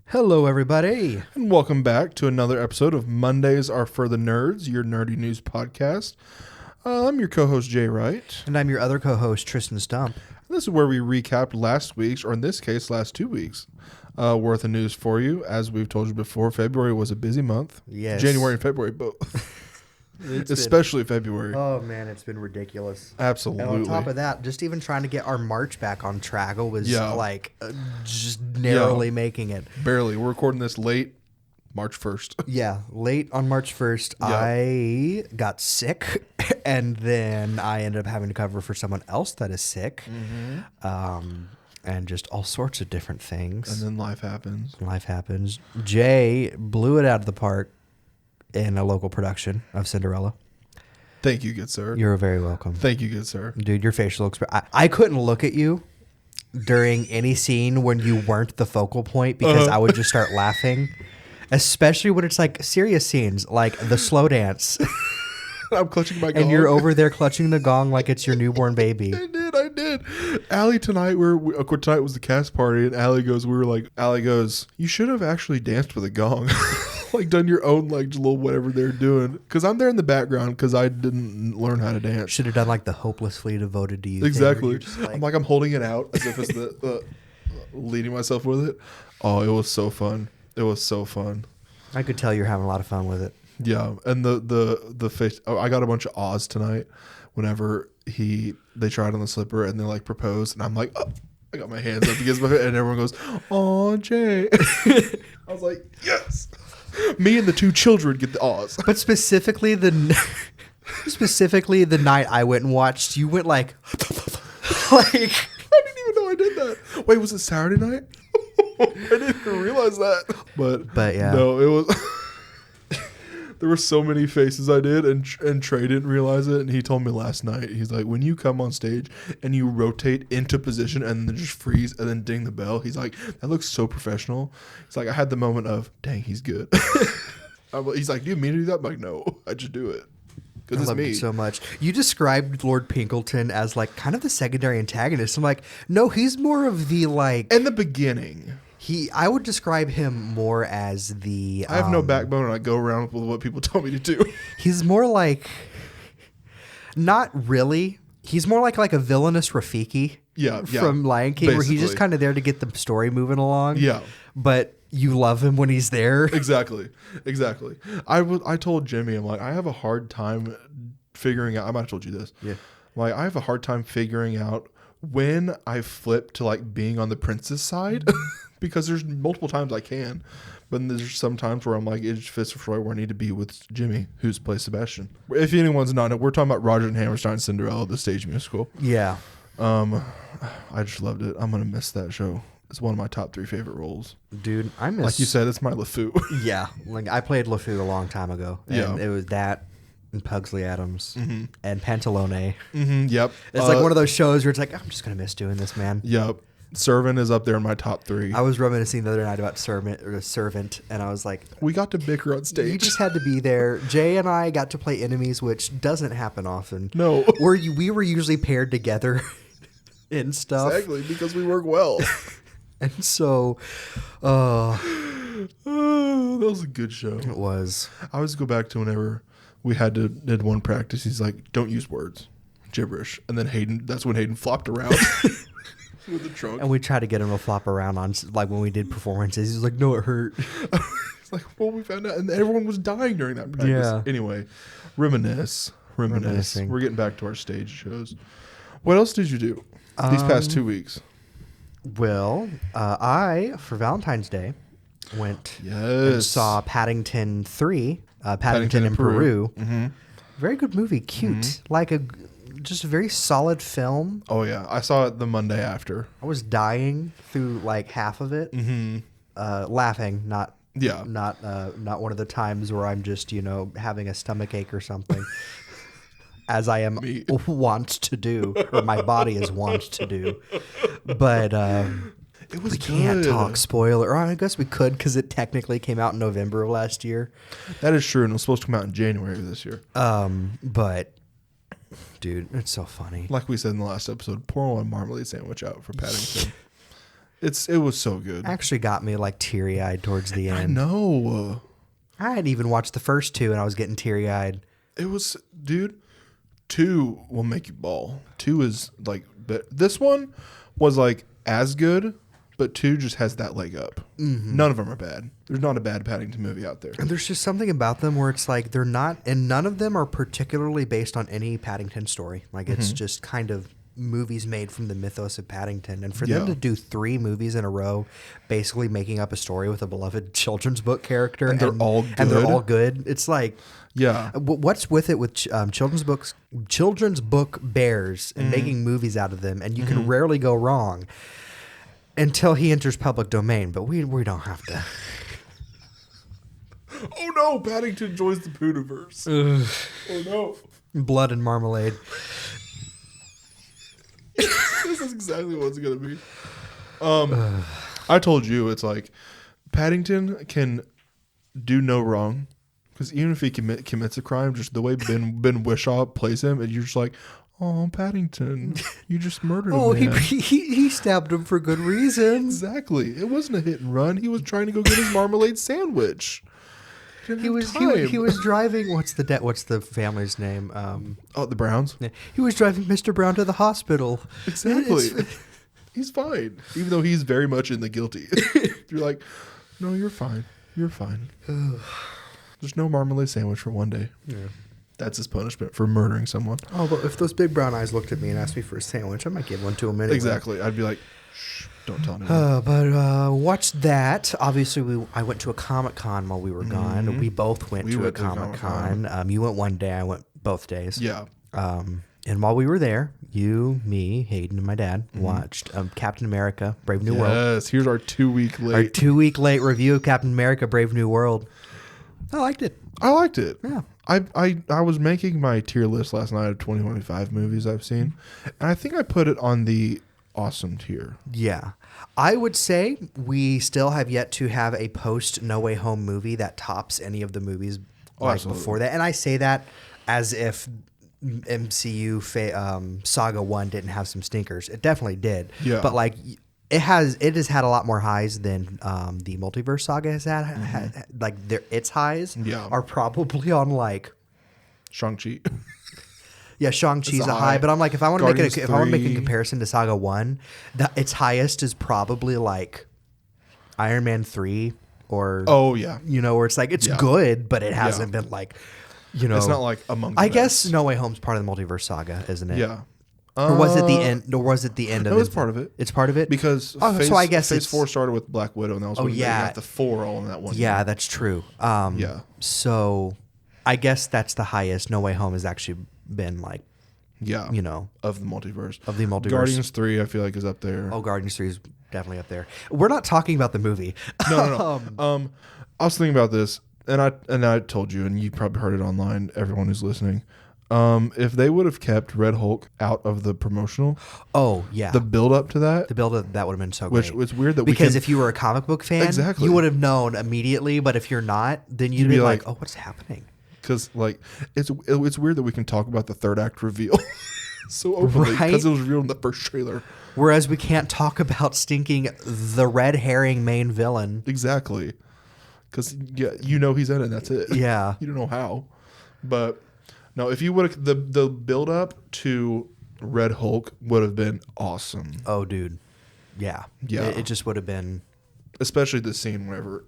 Hello, everybody. And welcome back to another episode of Mondays Are For the Nerds, your nerdy news podcast. I'm your co-host, Jay Wright. And I'm your other co-host, Tristan Stump. This is where we recapped last week's, or in this case, last 2 weeks, worth of news for you. As we've told you before, February was a busy month. Yes. January and February both. Especially February. Oh, man, it's been ridiculous. Absolutely. And on top of that, just even trying to get our March back on track was just narrowly making it. Barely. We're recording this late March 1st. Yeah, late on March 1st, I got sick, and then I ended up having to cover for someone else that is sick, and just all sorts of different things. And then life happens. Life happens. Jay blew it out of the park in a local production of Cinderella. Thank you, good sir. You're very welcome. Thank you, good sir. Dude, your facial expression. I couldn't look at you during any scene when you weren't the focal point because I would just start laughing. Especially when it's like serious scenes, like the slow dance. I'm clutching my gong. And you're over there clutching the gong like it's your newborn baby. I did. Allie, tonight, tonight was the cast party, and Allie goes, you should have actually danced with a gong. Like done your own like little whatever they're doing, because I'm there in the background because I didn't learn how to dance. Should have done like the hopelessly devoted to you exactly thing, I'm holding it out as if it's the leading myself with it. Oh, it was so fun. I could tell you're having a lot of fun with it. Yeah, and the face. I got a bunch of ahs tonight whenever they tried on the slipper and they like proposed, and I'm like, oh, I got my hands up against my head, and everyone goes, "Oh, Jay." I was like, yes. Me and the two children get the ahs. But specifically the night I went and watched, you went like I didn't even know I did that. Wait, was it Saturday night? I didn't even realize that. But yeah. No, it was. There were so many faces I did, and Trey didn't realize it, and he told me last night. He's like, when you come on stage and you rotate into position and then just freeze and then ding the bell, he's like, that looks so professional. He's like, I had the moment of, dang, he's good. He's like, do you mean to do that? I'm like, no, I just do it. I love it so much. You described Lord Pinkleton as like kind of the secondary antagonist. I'm like, no, he's more of the like... In the beginning... I would describe him more as the... I have no backbone and I go around with what people tell me to do. He's more like... Not really. He's more like a villainous Rafiki from Lion King, basically. Where he's just kind of there to get the story moving along. Yeah. But you love him when he's there. Exactly. I told Jimmy, I'm like, I have a hard time figuring out... I might have told you this. Yeah. Like, I have a hard time figuring out when I flip to like being on the princess side. Because there's multiple times I can, but there's some times where I'm like, it just fits for where I need to be with Jimmy, who's plays Sebastian. If anyone's not, we're talking about Roger and Hammerstein's Cinderella, the stage musical. Yeah. I just loved it. I'm gonna miss that show. It's one of my top 3 favorite roles. Dude, I miss... Like you said, it's my LeFou. Yeah. Like I played LeFou a long time ago. And it was that and Pugsley Adams and Pantalone. Yep. It's like one of those shows where it's like, I'm just gonna miss doing this, man. Yep. Servant is up there in my top 3. I was reminiscing the other night about Servant, and I was like, we got to bicker on stage. You just had to be there. Jay and I got to play enemies, which doesn't happen often. No. We were usually paired together in stuff. Exactly, because we work well. And so, that was a good show. It was. I always go back to whenever we did one practice. He's like, don't use words, gibberish. And then that's when Hayden flopped around. With the trunk. And we tried to get him to flop around on like when we did performances. He's like, no, it hurt. It's like, well, we found out, and everyone was dying during that practice. Yeah. Anyway, reminiscing. We're getting back to our stage shows. What else did you do these past 2 weeks? Well, I for Valentine's Day went and saw Paddington 3, Paddington in Peru. Mm-hmm. Very good movie, cute, just a very solid film. Oh yeah, I saw it the Monday after. I was dying through like half of it, laughing. Not one of the times where I'm just having a stomach ache or something, as I am wont to do, or my body is wont to do. But it was. We can't talk spoiler. Or I guess we could because it technically came out in November of last year. That is true, and it was supposed to come out in January of this year. But. Dude, it's so funny. Like we said in the last episode, pour one marmalade sandwich out for Paddington. It was so good. Actually got me like teary-eyed towards the end. I know. I hadn't even watched the first two and I was getting teary-eyed. It was, dude, 2 will make you bawl. 2 is like, this one was like as good, but 2 just has that leg up. Mm-hmm. None of them are bad. There's not a bad Paddington movie out there. And there's just something about them where it's like they're not, and none of them are particularly based on any Paddington story. Like it's just kind of movies made from the mythos of Paddington, and for them to do 3 movies in a row basically making up a story with a beloved children's book character and they're all good, it's like, yeah, what's with it with children's book bears and making movies out of them, and you can rarely go wrong until he enters public domain, but we don't have to. Oh no, Paddington joins the Pooniverse. Oh no, blood and marmalade. This is exactly what it's gonna be. I told you it's like Paddington can do no wrong, because even if he commits a crime, just the way Ben Whishaw plays him, and you're just like, oh, Paddington, you just murdered him. Oh, he stabbed him for good reason. Exactly. It wasn't a hit and run. He was trying to go get his marmalade sandwich. He was driving. What's the family's name? The Browns. Yeah, he was driving Mr. Brown to the hospital. Exactly. He's fine, even though he's very much in the guilty. You're like, no, you're fine. You're fine. There's no marmalade sandwich for one day. Yeah. That's his punishment for murdering someone. Oh, but if those big brown eyes looked at me and asked me for a sandwich, I might give one to him anyway. Exactly. I'd be like, shh, don't tell anyone. But watched that. Obviously, I went to a Comic-Con while we were gone. We both went to a Comic-Con. You went one day. I went both days. Yeah. And while we were there, you, me, Hayden, and my dad watched Captain America, Brave New World. Yes, here's our 2-week late. Our 2-week late review of Captain America, Brave New World. I liked it. Yeah. I was making my tier list last night of 2025 movies I've seen, and I think I put it on the awesome tier. Yeah. I would say we still have yet to have a post No Way Home movie that tops any of the movies before that. And I say that as if MCU Saga 1 didn't have some stinkers. It definitely did. Yeah. But like it has had a lot more highs than the Multiverse Saga has had. Like its highs are probably on like Shang-Chi. Yeah, Shang-Chi's a high, but I'm like, if I want to make a comparison to Saga 1, its highest is probably like Iron Man 3 or where it's like it's good, but it hasn't been like, it's not like among the I guess No Way Home's part of the Multiverse Saga, isn't it? Yeah. Or was it the end? Or was it the end of it? No, it's part of it. It's part of it? Because so I guess Phase 4 started with Black Widow, and that was when they got the 4 all in that one year. year. That's true. So I guess that's the highest. No Way Home has actually been like, of the multiverse. Guardians 3, I feel like, is up there. Oh, Guardians 3 is definitely up there. We're not talking about the movie. No. I was thinking about this, and I told you, and you probably heard it online, everyone who's listening. If they would have kept Red Hulk out of the promotional, the build up to that, that would have been so great. Which it's weird that because if you were a comic book fan, you would have known immediately. But if you're not, then you'd be like, "Oh, what's happening?" Because like it's weird that we can talk about the third act reveal so openly because it was revealed in the first trailer. Whereas we can't talk about stinking the red herring main villain. Exactly, because he's in it. And that's it. Yeah, you don't know how, but. No, if you would have the build up to Red Hulk would have been awesome. Oh, dude, yeah. It just would have been, especially the scene whenever.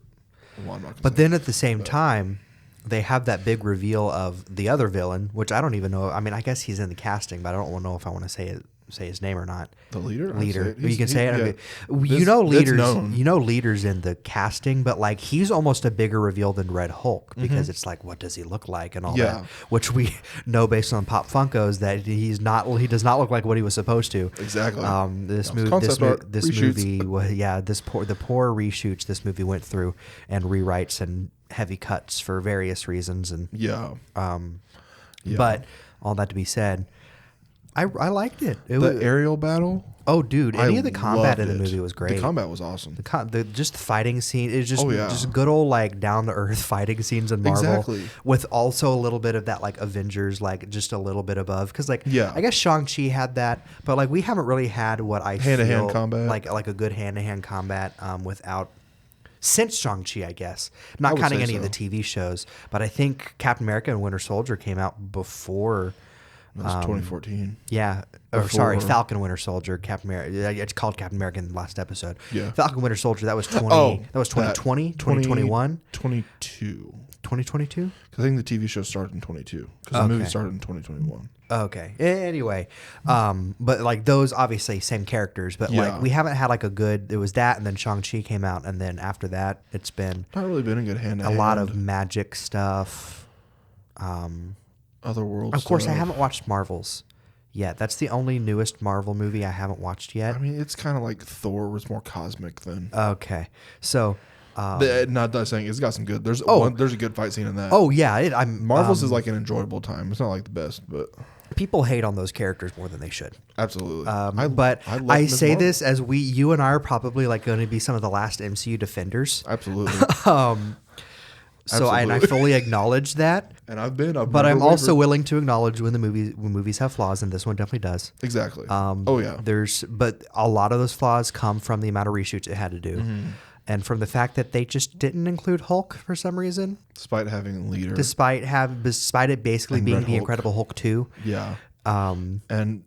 But then at the same time, they have that big reveal of the other villain, which I don't even know. I mean, I guess he's in the casting, but I don't know if I want to say his name or not. The leader. You can say it. Leader's in the casting, but like he's almost a bigger reveal than Red Hulk because it's like, what does he look like and all that, which we know based on Pop Funkos that he does not look like what he was supposed to. Exactly. The poor reshoots this movie went through and rewrites and heavy cuts for various reasons and but but all that to be said, I liked it. The aerial battle. Oh, dude! Any of the combat in the movie was great. The combat was awesome. Just the fighting scene is just good old like down to earth fighting scenes in Marvel. Exactly. With also a little bit of that like Avengers, like just a little bit above, because like yeah. I guess Shang-Chi had that, but like we haven't really had what I hand-to-hand feel combat, like a good hand-to-hand combat without. Since Shang-Chi, I guess. Not counting any of the TV shows, but I think Captain America and Winter Soldier came out before. That was 2014. Yeah. Or sorry, Falcon Winter Soldier, Captain America. It's called Captain America in the last episode. Yeah. Falcon Winter Soldier, that was 2020, 2021? 22. 2022? I think the TV show started in 22 because the movie started in 2021. Okay. Anyway, but like those obviously same characters, but like we haven't had like a good. It was that, and then Shang-Chi came out, and then after that, it's been not really been a good hand-to-hand. A lot of magic stuff. Otherworld. Of course, stuff. I haven't watched Marvels yet. That's the only newest Marvel movie I haven't watched yet. I mean, it's kind of like Thor was more cosmic than. Okay, so. Not saying it's got some good. There's a good fight scene in that. Oh yeah, Marvel's is like an enjoyable time. It's not like the best, but people hate on those characters more than they should. Absolutely. I say this as you and I are probably like going to be some of the last MCU defenders. Absolutely. So I fully acknowledge that. And but I'm also willing to acknowledge when movies have flaws, and this one definitely does. Exactly. But a lot of those flaws come from the amount of reshoots it had to do. Mm-hmm. And from the fact that they just didn't include Hulk for some reason. Despite having a leader. Despite it basically being the Incredible Hulk 2. Yeah. And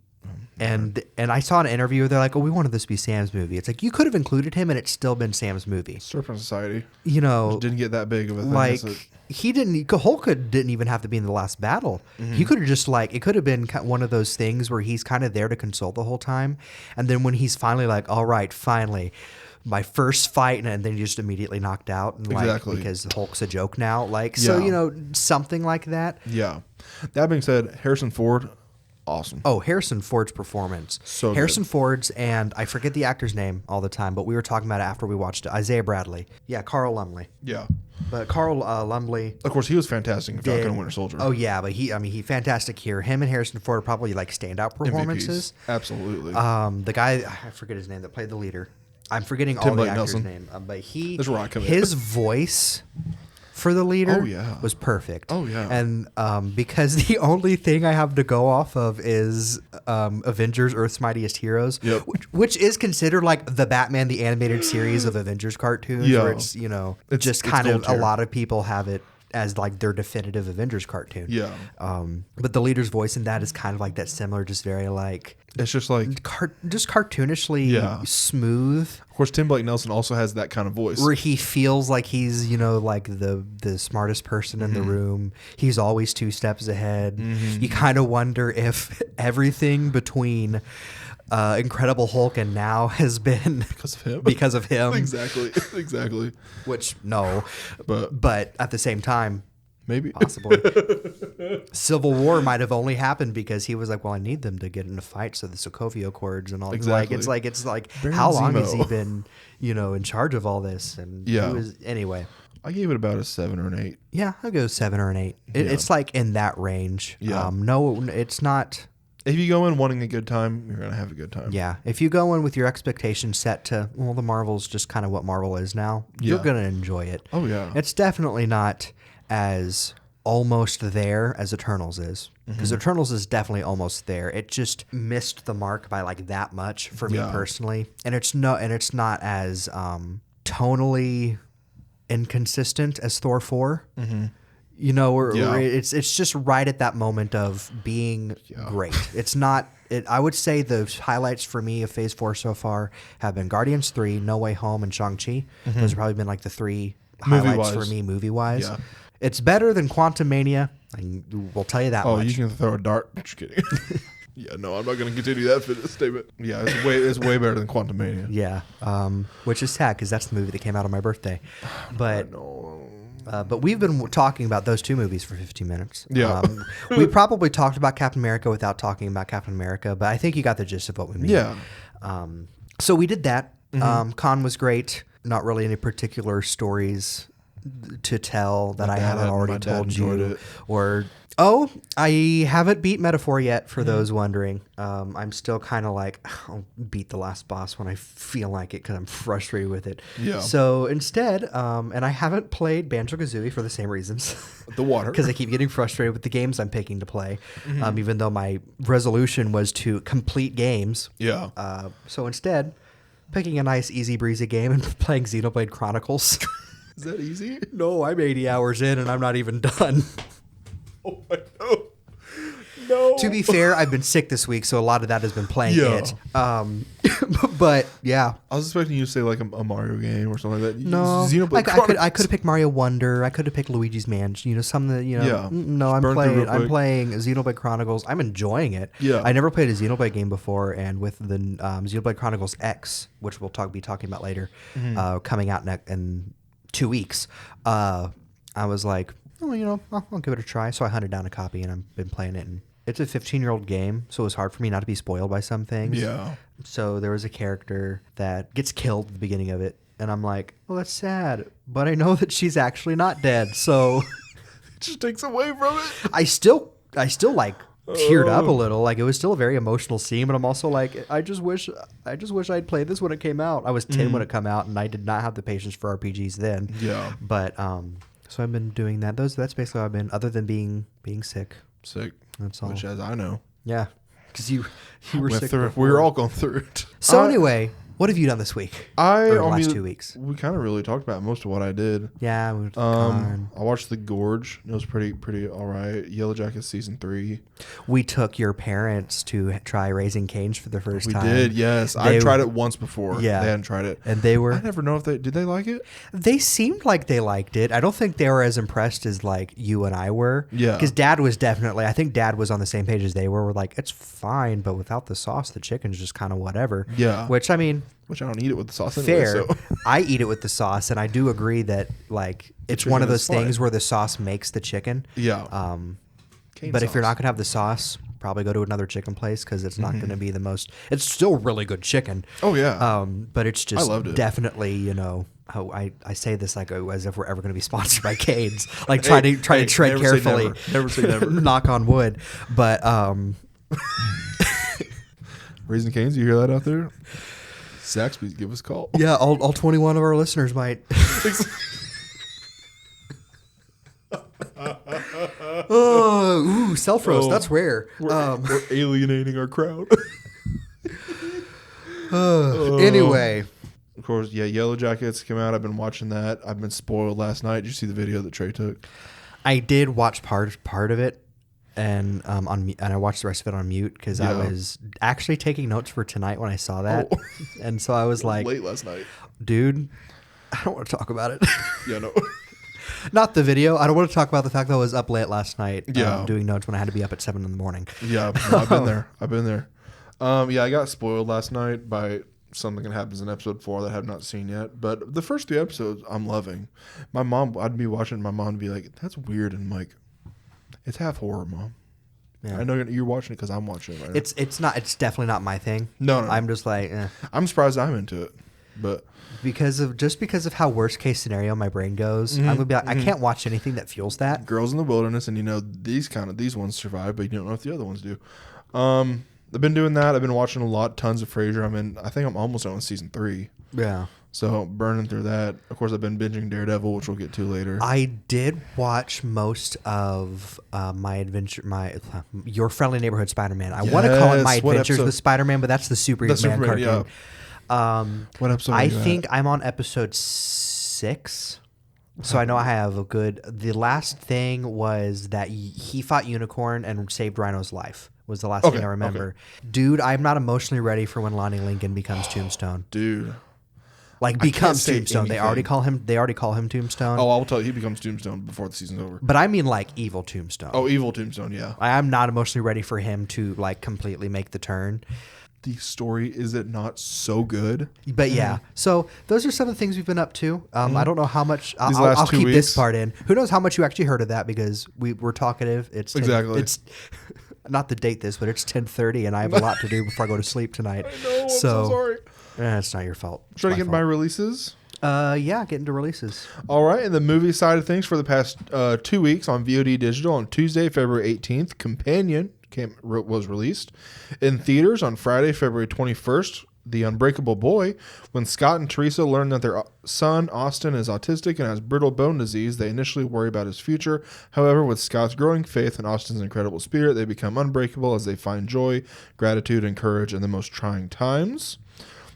I saw an interview where they're like, "Oh, we wanted this to be Sam's movie." It's like you could have included him, and it's still been Sam's movie. Serpent Society, which didn't get that big of a thing. Like Hulk didn't even have to be in the last battle. Mm-hmm. He could have just it could have been one of those things where he's kind of there to console the whole time, and then when he's finally like, "All right, finally." My first fight, and then just immediately knocked out, and because Hulk's a joke now. Something like that. Yeah. That being said, Harrison Ford, awesome. Oh, Harrison Ford's performance. So Harrison Ford's, and I forget the actor's name all the time, but we were talking about it after we watched it. Isaiah Bradley. Yeah, Carl Lumbly. Yeah. But Carl Lumbly. Of course, he was fantastic in Falcon and Winter Soldier. Oh, yeah, but he fantastic here. Him and Harrison Ford are probably like standout performances. MVPs. Absolutely. The guy, I forget his name, that played the leader. I'm forgetting all the actor's name, but his voice for the leader was perfect. Oh, yeah. And because the only thing I have to go off of is Avengers Earth's Mightiest Heroes, which is considered like the Batman the Animated Series of Avengers cartoons, where it's just kind of a lot of people have it as like their definitive Avengers cartoon. Yeah. But the leader's voice in that is kind of like that similar, just very like... It's just like... just cartoonishly smooth. Of course, Tim Blake Nelson also has that kind of voice. Where he feels like he's, like the smartest person in the room. He's always 2 steps ahead. Mm-hmm. You kind of wonder if everything between... Incredible Hulk and now has been because of him. Exactly. Which no, but at the same time, maybe possibly Civil War might have only happened because he was like, well, I need them to get in a fight, so the Sokovia Accords and all. Exactly. It's like how long has he been in charge of all this? And anyway. I gave it about a 7 or an 8. Yeah, I'll go 7 or an 8. It's like in that range. Yeah. No, it's not. If you go in wanting a good time, you're going to have a good time. Yeah. If you go in with your expectations set to, well, the Marvel's just kind of what Marvel is now, you're going to enjoy it. Oh, yeah. It's definitely not as almost there as Eternals is. Because Eternals is definitely almost there. It just missed the mark by like that much for me personally. And it's not as tonally inconsistent as Thor 4. Mm-hmm. Where it's just right at that moment of being great. It's not. I would say the highlights for me of Phase 4 so far have been Guardians 3, No Way Home, and Shang-Chi. Mm-hmm. Those have probably been like the 3 highlights for me movie-wise. Yeah. It's better than Quantumania. We'll tell you that much. Oh, you can throw a dart. Just kidding. Yeah, no, I'm not going to continue that statement. Yeah, it's way better than Quantumania. Yeah, which is sad because that's the movie that came out on my birthday. But but we've been talking about those 2 movies for 15 minutes. Yeah. We probably talked about Captain America without talking about Captain America, but I think you got the gist of what we mean. Yeah. So we did that. Mm-hmm. Con was great. Not really any particular stories to tell that I haven't already told you? It. Or I haven't beat Metaphor yet. For those wondering, I'm still kind of like, I'll beat the last boss when I feel like it because I'm frustrated with it. Yeah. So instead, and I haven't played Banjo-Kazooie for the same reasons. The water. Because I keep getting frustrated with the games I'm picking to play, even though my resolution was to complete games. Yeah. So instead, picking a nice easy breezy game and playing Xenoblade Chronicles. Is that easy? No, I'm 80 hours in and I'm not even done. Oh my god. No. To be fair, I've been sick this week, so a lot of that has been playing it. But yeah, I was expecting you to say like a Mario game or something like that. No, I could have picked Mario Wonder. I could have picked Luigi's Mansion. You know, some that you know. Yeah. No, I'm playing Xenoblade Chronicles. I'm enjoying it. Yeah. I never played a Xenoblade game before, and with the Xenoblade Chronicles X, which we'll be talking about later, coming out in 2 weeks, I was like, oh, you know, I'll give it a try. So I hunted down a copy, and I've been playing it. And it's a 15-year-old game, so it was hard for me not to be spoiled by some things. Yeah. So there was a character that gets killed at the beginning of it, and I'm like, well, that's sad, but I know that she's actually not dead, so it just takes away from it. I still like teared up a little. Like, it was still a very emotional scene, but I'm also like, I just wish I'd played this when it came out. I was 10 when it came out, and I did not have the patience for RPGs then. Yeah. But so I've been doing that. That's basically what I've been, other than being sick. Sick. That's all. Which, as I know. Yeah. Because you were sick. We were all going through it. So anyway, what have you done this week? Or the last 2 weeks? We kind of really talked about most of what I did. Yeah. I watched The Gorge. It was pretty all right. Yellow Jackets season 3. We took your parents to try Raising Cane's for the first time. We did, yes. I tried it once before. Yeah. They hadn't tried it. And they were... I never know if did they like it? They seemed like they liked it. I don't think they were as impressed as like you and I were. Yeah. Because Dad was definitely... I think Dad was on the same page as they were. We're like, it's fine, but without the sauce, the chicken's just kind of whatever. Yeah. Which, I mean... Which I don't eat it with the sauce anyway. Fair. So. I eat it with the sauce, and I do agree that like it's one of those things where the sauce makes the chicken. Yeah. But if you're not gonna have the sauce, probably go to another chicken place because it's not gonna be the most. It's still really good chicken. Oh yeah. But it's just I loved it. Definitely, you know. How I say this like as if we're ever going to be sponsored by Cane's. Like try to tread carefully. Never say never. Knock on wood. But Raising Cane's, you hear that out there? Zaxby's, give us a call. Yeah, all 21 of our listeners might. Self roast. That's rare. We're alienating our crowd. Anyway. Of course, yeah, Yellow Jackets came out. I've been watching that. I've been spoiled last night. Did you see the video that Trey took? I did watch part of it. And and I watched the rest of it on mute because I was actually taking notes for tonight when I saw that, and so I was like, late last night, dude, I don't want to talk about it. Yeah, no, not the video. I don't want to talk about the fact that I was up late last night, doing notes when I had to be up at 7 a.m. Yeah, no, I've been there. Yeah, I got spoiled last night by something that happens in episode 4 that I have not seen yet. But the first 3 episodes, I'm loving. My mom, I'd be watching. My mom would be like, "That's weird," and I'm like, it's half horror, Mom. Yeah. I know you're watching it because I'm watching it right now. It's not. It's definitely not my thing. No. I'm just like, I'm surprised I'm into it, but because of how worst case scenario my brain goes, I'm gonna be like, I can't watch anything that fuels that. Girls in the Wilderness, and you know these ones survive, but you don't know if the other ones do. I've been doing that. I've been watching tons of Frasier. I think I'm almost on season 3. Yeah. So burning through that. Of course, I've been binging Daredevil, which we'll get to later. I did watch most of Your Friendly Neighborhood Spider-Man. I want to call it My Adventures with Spider-Man, but that's the Superman cartoon. Yeah. What episode? I think I'm on episode 6. So I know I have a good. The last thing was that he fought Unicorn and saved Rhino's life. Was the last thing I remember. Okay. Dude, I'm not emotionally ready for when Lonnie Lincoln becomes Tombstone. Dude. Like becomes Tombstone. They already call him Tombstone. Oh, I'll tell you, he becomes Tombstone before the season's over. But I mean like evil Tombstone. Oh, evil Tombstone, yeah. I'm not emotionally ready for him to like completely make the turn. The story, is it not so good? But yeah, so those are some of the things we've been up to. I don't know how much. I'll keep this part in. Who knows how much you actually heard of that because we're talkative. It's not to date this, but it's 10:30 and I have a lot to do before I go to sleep tonight. I know, I'm so sorry. It's not your fault. Trying to get my releases. Getting to releases. All right, and the movie side of things for the past 2 weeks on VOD Digital on Tuesday, February 18th, Companion was released. In theaters on Friday, February 21st, The Unbreakable Boy. When Scott and Teresa learn that their son, Austin, is autistic and has brittle bone disease, they initially worry about his future. However, with Scott's growing faith and Austin's incredible spirit, they become unbreakable as they find joy, gratitude, and courage in the most trying times.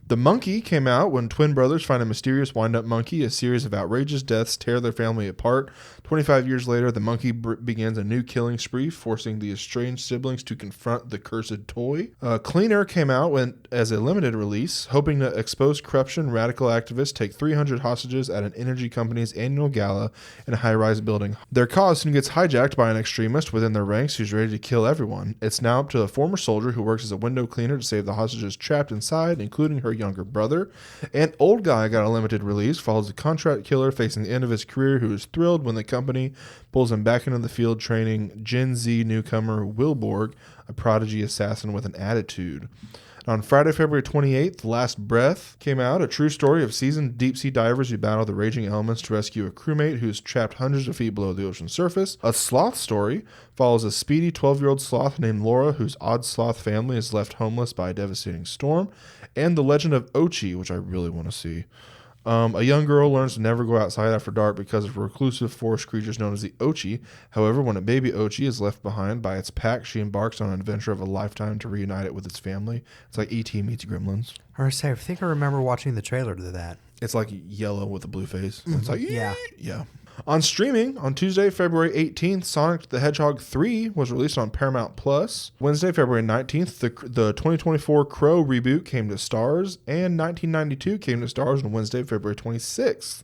The Monkey came out when twin brothers find a mysterious wind-up monkey. A series of outrageous deaths tear their family apart. 25 years later, the monkey begins a new killing spree, forcing the estranged siblings to confront the cursed toy. Cleaner came out as a limited release, hoping to expose corruption. Radical activists take 300 hostages at an energy company's annual gala in a high-rise building. Their cause soon gets hijacked by an extremist within their ranks who's ready to kill everyone. It's now up to a former soldier who works as a window cleaner to save the hostages trapped inside, including her younger brother. And Old Guy got a limited release, follows a contract killer facing the end of his career who is thrilled when the company pulls him back into the field, training Gen Z newcomer Wilborg, a prodigy assassin with an attitude. On Friday, February 28th, The Last Breath came out, a true story of seasoned deep-sea divers who battle the raging elements to rescue a crewmate who's trapped hundreds of feet below the ocean's surface. A sloth story follows a speedy 12-year-old sloth named Laura, whose odd sloth family is left homeless by a devastating storm. And The Legend of Ochi, which I really want to see. A young girl learns to never go outside after dark because of reclusive forest creatures known as the Ochi. However, when a baby Ochi is left behind by its pack, she embarks on an adventure of a lifetime to reunite it with its family. It's like E.T. meets Gremlins. I think I remember watching the trailer to that. It's like yellow with a blue face. Mm-hmm. It's like, yeah. On streaming, on Tuesday, February 18th, Sonic the Hedgehog 3 was released on Paramount+. Wednesday, February 19th, the 2024 Crow reboot came to Starz, and 1992 came to Starz on Wednesday, February 26th.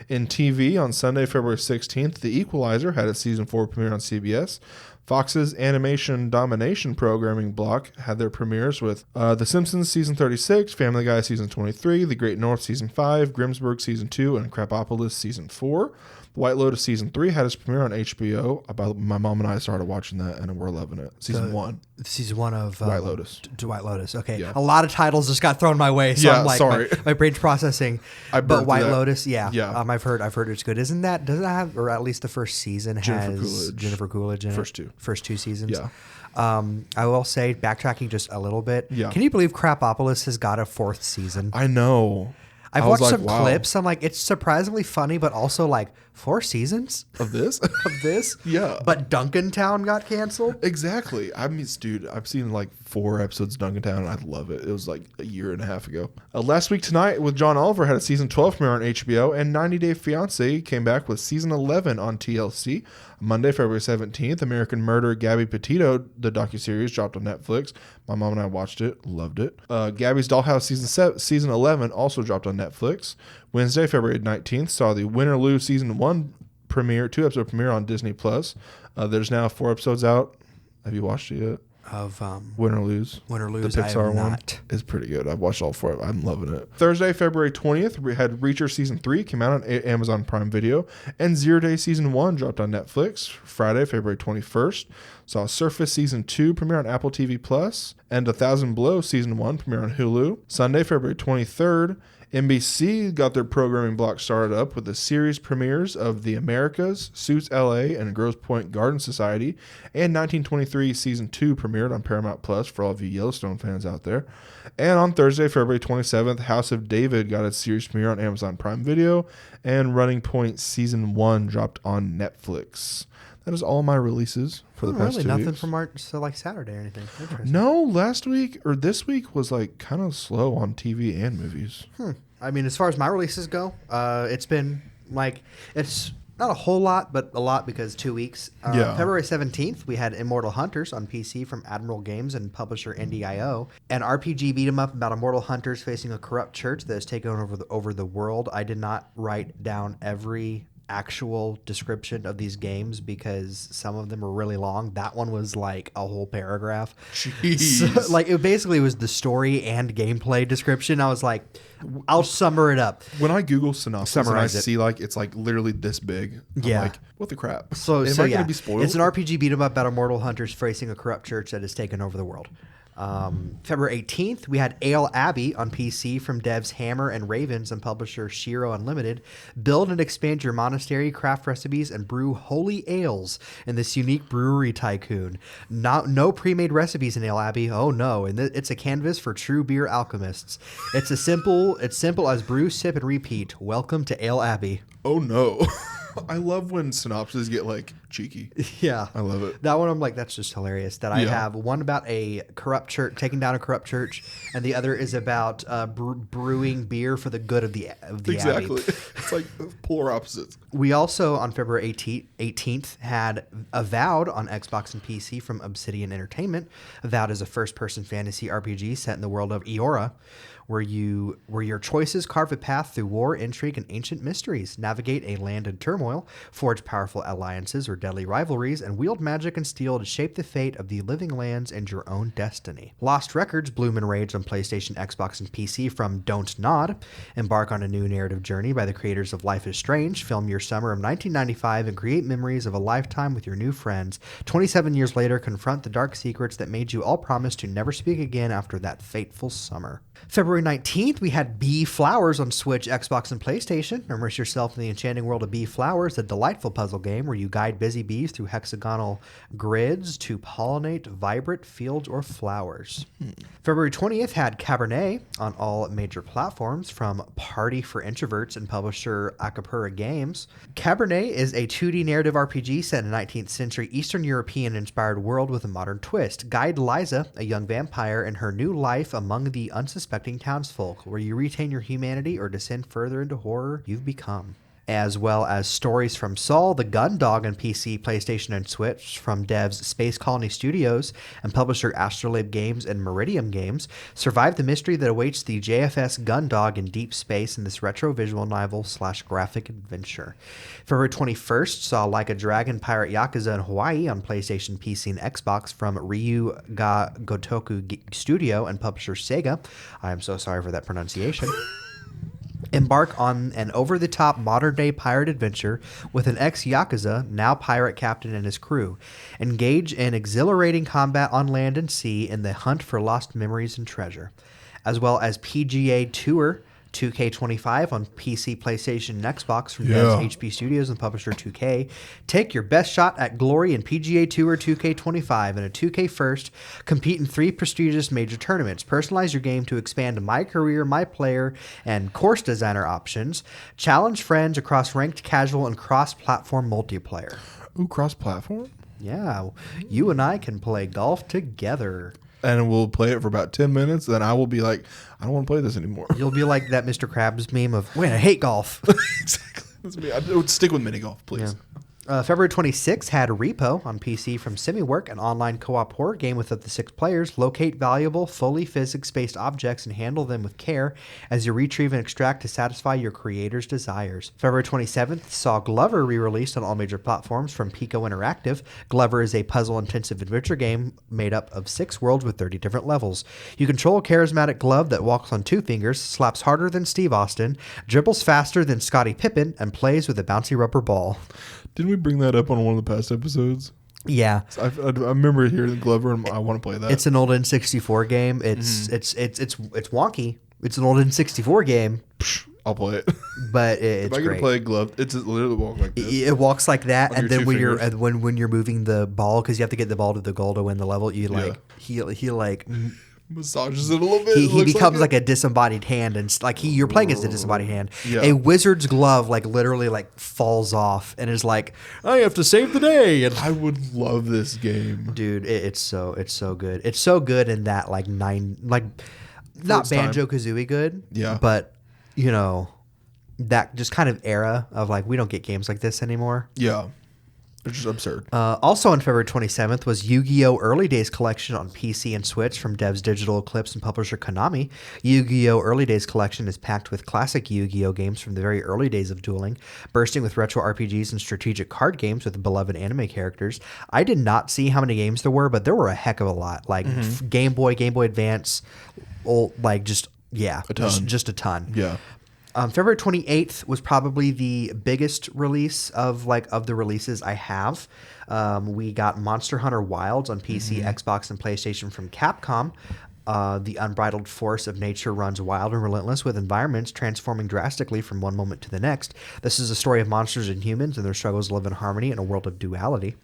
In TV, on Sunday, February 16th, The Equalizer had its Season 4 premiere on CBS. Fox's Animation Domination programming block had their premieres with The Simpsons Season 36, Family Guy Season 23, The Great North Season 5, Grimmsburg Season 2, and Crapopolis Season 4. White Lotus Season 3 had its premiere on HBO. My mom and I started watching that, and we're loving it. Season 1. Season 1 of White Lotus. White Lotus. Okay. Yeah. A lot of titles just got thrown my way, so I'm like, sorry. My brain's processing. But White Lotus, yeah. I've heard it's good. Doesn't it have, or at least the first season has Jennifer Coolidge in it? First two seasons. Yeah. I will say, backtracking just a little bit. Yeah. Can you believe Crapopolis has got a 4th season? I know. I've watched some clips. I'm like, it's surprisingly funny, but also like 4 seasons of this. Yeah. But Duncantown got canceled. Exactly. I mean, dude, I've seen like 4 episodes of Duncantown, and I love it. It was like a year and a half ago. Last Week Tonight with John Oliver had a season 12 premiere on HBO, and 90 Day Fiancé came back with season 11 on TLC. Monday, February 17th, American Murder, Gabby Petito, the docuseries, dropped on Netflix. My mom and I watched it, loved it. Gabby's Dollhouse season 11 also dropped on Netflix. Wednesday, February 19th, saw the Win or Lose season 1 premiere, 2-episode premiere on Disney+. There's now 4 episodes out. Have you watched it yet? Of Win or Lose. Win or Lose, the Pixar one. Not. It's pretty good. I've watched all 4 of them. I'm loving it. Thursday, February 20th, we had Reacher Season 3, came out on Amazon Prime Video, and Zero Day Season 1 dropped on Netflix. Friday, February 21st, saw Surface Season 2 premiere on Apple TV+, and 1000 Below Season 1 premiere on Hulu. Sunday, February 23rd, NBC got their programming block started up with the series premieres of The Americas, Suits LA, and Grosse Pointe Garden Society, and 1923 Season 2 premiered on Paramount Plus for all of you Yellowstone fans out there. And on Thursday, February 27th, House of David got its series premiere on Amazon Prime Video, and Running Point Season 1 dropped on Netflix. That is all my releases for the past 2 weeks. Nothing from like Saturday or anything. No, this week was like kind of slow on TV and movies. I mean, as far as my releases go, it's been like, it's not a whole lot, but a lot because 2 weeks. February 17th, we had Immortal Hunters on PC from Admiral Games and publisher NDIO. An RPG beat 'em up about immortal hunters facing a corrupt church that has taken over the world. I did not write down every actual description of these games because some of them are really long. That one was like a whole paragraph. Jeez. So, like, it basically was the story and gameplay description. I was like, I'll summer it up. When I Google synopsis and I see like it's like literally this big, I'm like, what the crap? Am I gonna be spoiled? It's an RPG beat 'em up about immortal hunters facing a corrupt church that has taken over the world. February 18th, we had Ale Abbey on PC from devs Hammer and Ravens and publisher Shiro Unlimited. Build and expand your monastery, craft recipes, and brew holy ales in this unique brewery tycoon. No pre-made recipes in Ale Abbey. Oh no, and it's a canvas for true beer alchemists. It's simple as brew, sip, and repeat. Welcome to Ale Abbey. Oh no. I love when synopses get like cheeky. Yeah. I love it. That one I'm like, that's just hilarious. That I have one about a corrupt church, taking down a corrupt church, and the other is about brewing beer for the good of the exactly. Abbey. It's like polar opposites. We also, on February 18th, had Avowed on Xbox and PC from Obsidian Entertainment. Avowed is a first-person fantasy RPG set in the world of Eora, where your choices carve a path through war, intrigue, and ancient mysteries. Navigate a land in turmoil, forge powerful alliances or deadly rivalries, and wield magic and steel to shape the fate of the living lands and your own destiny. Lost Records, Bloom and Rage on PlayStation, Xbox, and PC from Don't Nod. Embark on a new narrative journey by the creators of Life is Strange. Film your summer of 1995 and create memories of a lifetime with your new friends. 27 years later, confront the dark secrets that made you all promise to never speak again after that fateful summer. February 19th, we had Bee Flowers on Switch, Xbox, and PlayStation. Immerse yourself in the enchanting world of Bee Flowers, a delightful puzzle game where you guide busy bees through hexagonal grids to pollinate vibrant fields or flowers. February 20th had Cabernet on all major platforms from Party for Introverts and publisher Acapura Games. Cabernet is a 2D narrative RPG set in a 19th century Eastern European-inspired world with a modern twist. Guide Liza, a young vampire, in her new life among the unsuspecting townsfolk, where you retain your humanity or descend further into horror you've become. As well as Stories from Saul, the Gun Dog on PC, PlayStation, and Switch from devs Space Colony Studios and publisher Astrolabe Games and Meridium Games. Survive the mystery that awaits the JFS Gun Dog in deep space in this retro visual novel/graphic adventure. February 21st saw Like a Dragon Pirate Yakuza in Hawaii on PlayStation, PC, and Xbox from Ryu Ga Gotoku Studio and publisher Sega. I am so sorry for that pronunciation. Embark on an over-the-top modern-day pirate adventure with an ex-Yakuza, now pirate captain and his crew. Engage in exhilarating combat on land and sea in the hunt for lost memories and treasure. As well as PGA Tour 2K25 on PC, PlayStation, and Xbox from HP Studios and publisher 2K. Take your best shot at glory in PGA Tour 2K25 and a 2K first. Compete in 3 prestigious major tournaments. Personalize your game to expand My Career, My Player, and Course Designer options. Challenge friends across ranked casual and cross-platform multiplayer. Ooh, cross-platform? Yeah. You and I can play golf together. And we'll play it for about 10 minutes. Then I will be like, I don't want to play this anymore. You'll be like that Mr. Krabs meme of, wait, I hate golf. Exactly. That's me. I would stick with mini golf, please. Yeah. February 26th had Repo on PC from SimiWork, an online co-op horror game with up to 6 players. Locate valuable, fully physics-based objects and handle them with care as you retrieve and extract to satisfy your creator's desires. February 27th saw Glover re-released on all major platforms from Pico Interactive. Glover is a puzzle-intensive adventure game made up of 6 worlds with 30 different levels. You control a charismatic glove that walks on 2 fingers, slaps harder than Steve Austin, dribbles faster than Scottie Pippen, and plays with a bouncy rubber ball. Didn't we bring that up on one of the past episodes? Yeah, I remember hearing Glover, and I want to play that. It's an old N64 game. It's wonky. It's an old N64 game. I'll play it. But it's if I great. Can play Glove, it's literally walk like this. It walks like that, On and your then 2 when fingers. you're when you're moving the ball, because you have to get the ball to the goal to win the level. You like he like massages it a little bit. he becomes like a disembodied hand, and like you're playing as a disembodied hand. Yeah. A wizard's glove like literally like falls off and is like, I have to save the day. And I would love this game, dude. It's so good. It's so good in that like not Banjo-Kazooie good. Yeah. But you know that just kind of era of like we don't get games like this anymore. Yeah. It's just absurd. Also on February 27th was Yu-Gi-Oh! Early Days Collection on PC and Switch from devs Digital Eclipse and publisher Konami. Yu-Gi-Oh! Early Days Collection is packed with classic Yu-Gi-Oh! Games from the very early days of dueling, bursting with retro RPGs and strategic card games with beloved anime characters. I did not see how many games there were, but there were a heck of a lot. Like Game Boy Advance, just a ton. Yeah. February 28th was probably the biggest release of the releases I have. We got Monster Hunter Wilds on PC, Xbox, and PlayStation from Capcom. The unbridled force of nature runs wild and relentless, with environments transforming drastically from one moment to the next. This is a story of monsters and humans and their struggles to live in harmony in a world of duality.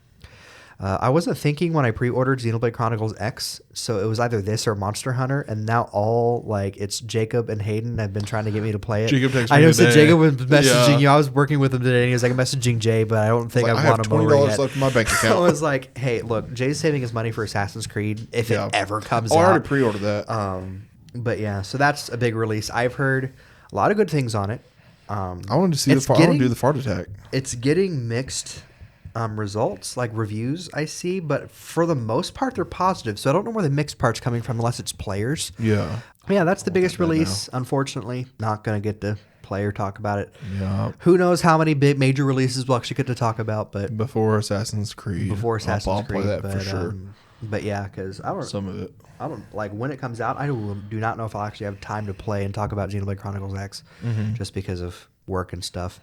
I wasn't thinking when I pre-ordered Xenoblade Chronicles X, so it was either this or Monster Hunter, and now it's Jacob and Hayden have been trying to get me to play it. Jacob texted me I know today. Jacob was messaging you. I was working with him today, and he was like messaging Jay, but I don't think I want him over yet. $20 left in my bank account. I was like, hey, look, Jay's saving his money for Assassin's Creed if it ever comes out. I already pre-ordered that. But yeah, so that's a big release. I've heard a lot of good things on it. I wanted to see I want to do the fart attack. It's getting mixed results, like reviews I see, but for the most part they're positive, so I don't know where the mixed part's coming from unless it's players. Yeah, that's the biggest release. Unfortunately, not gonna get to play or talk about it. Who knows how many big major releases we'll actually get to talk about, but before Assassin's Creed I'll play that for sure. But yeah, because I don't like when it comes out. I do not know if I'll actually have time to play and talk about Xenoblade Chronicles X, just because of work and stuff.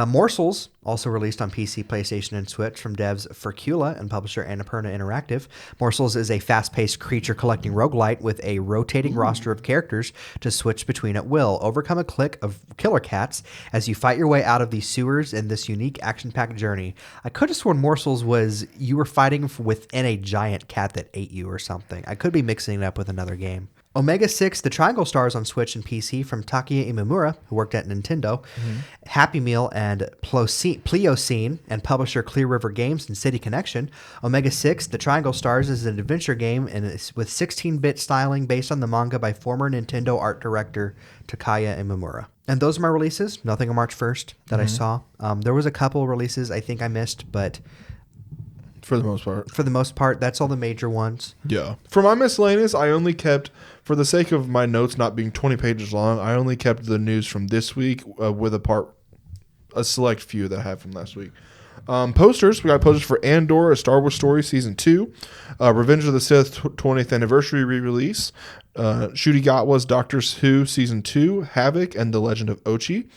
Morsels, also released on PC, PlayStation, and Switch from devs Furcula and publisher Annapurna Interactive. Morsels is a fast-paced creature-collecting roguelite with a rotating roster of characters to switch between at will. Overcome a clique of killer cats as you fight your way out of the sewers in this unique action-packed journey. I could have sworn Morsels was you were fighting within a giant cat that ate you or something. I could be mixing it up with another game. Omega 6, The Triangle Stars on Switch and PC from Takuya Imamura, who worked at Nintendo. Happy Meal and Pliocene and publisher Clear River Games and City Connection. Omega 6, The Triangle Stars is an adventure game with 16-bit styling based on the manga by former Nintendo art director Takuya Imamura. And those are my releases. Nothing on March 1st that I saw. There was a couple releases I think I missed, but for the most part, that's all the major ones. Yeah. For my miscellaneous, I only kept, for the sake of my notes not being 20 pages long, I only kept the news from this week with a select few that I had from last week. Posters. We got posters for Andor, A Star Wars Story Season 2, Revenge of the Sith 20th Anniversary re-release, Shudigatwa's Doctor Who Season 2, Havoc, and The Legend of Ochi.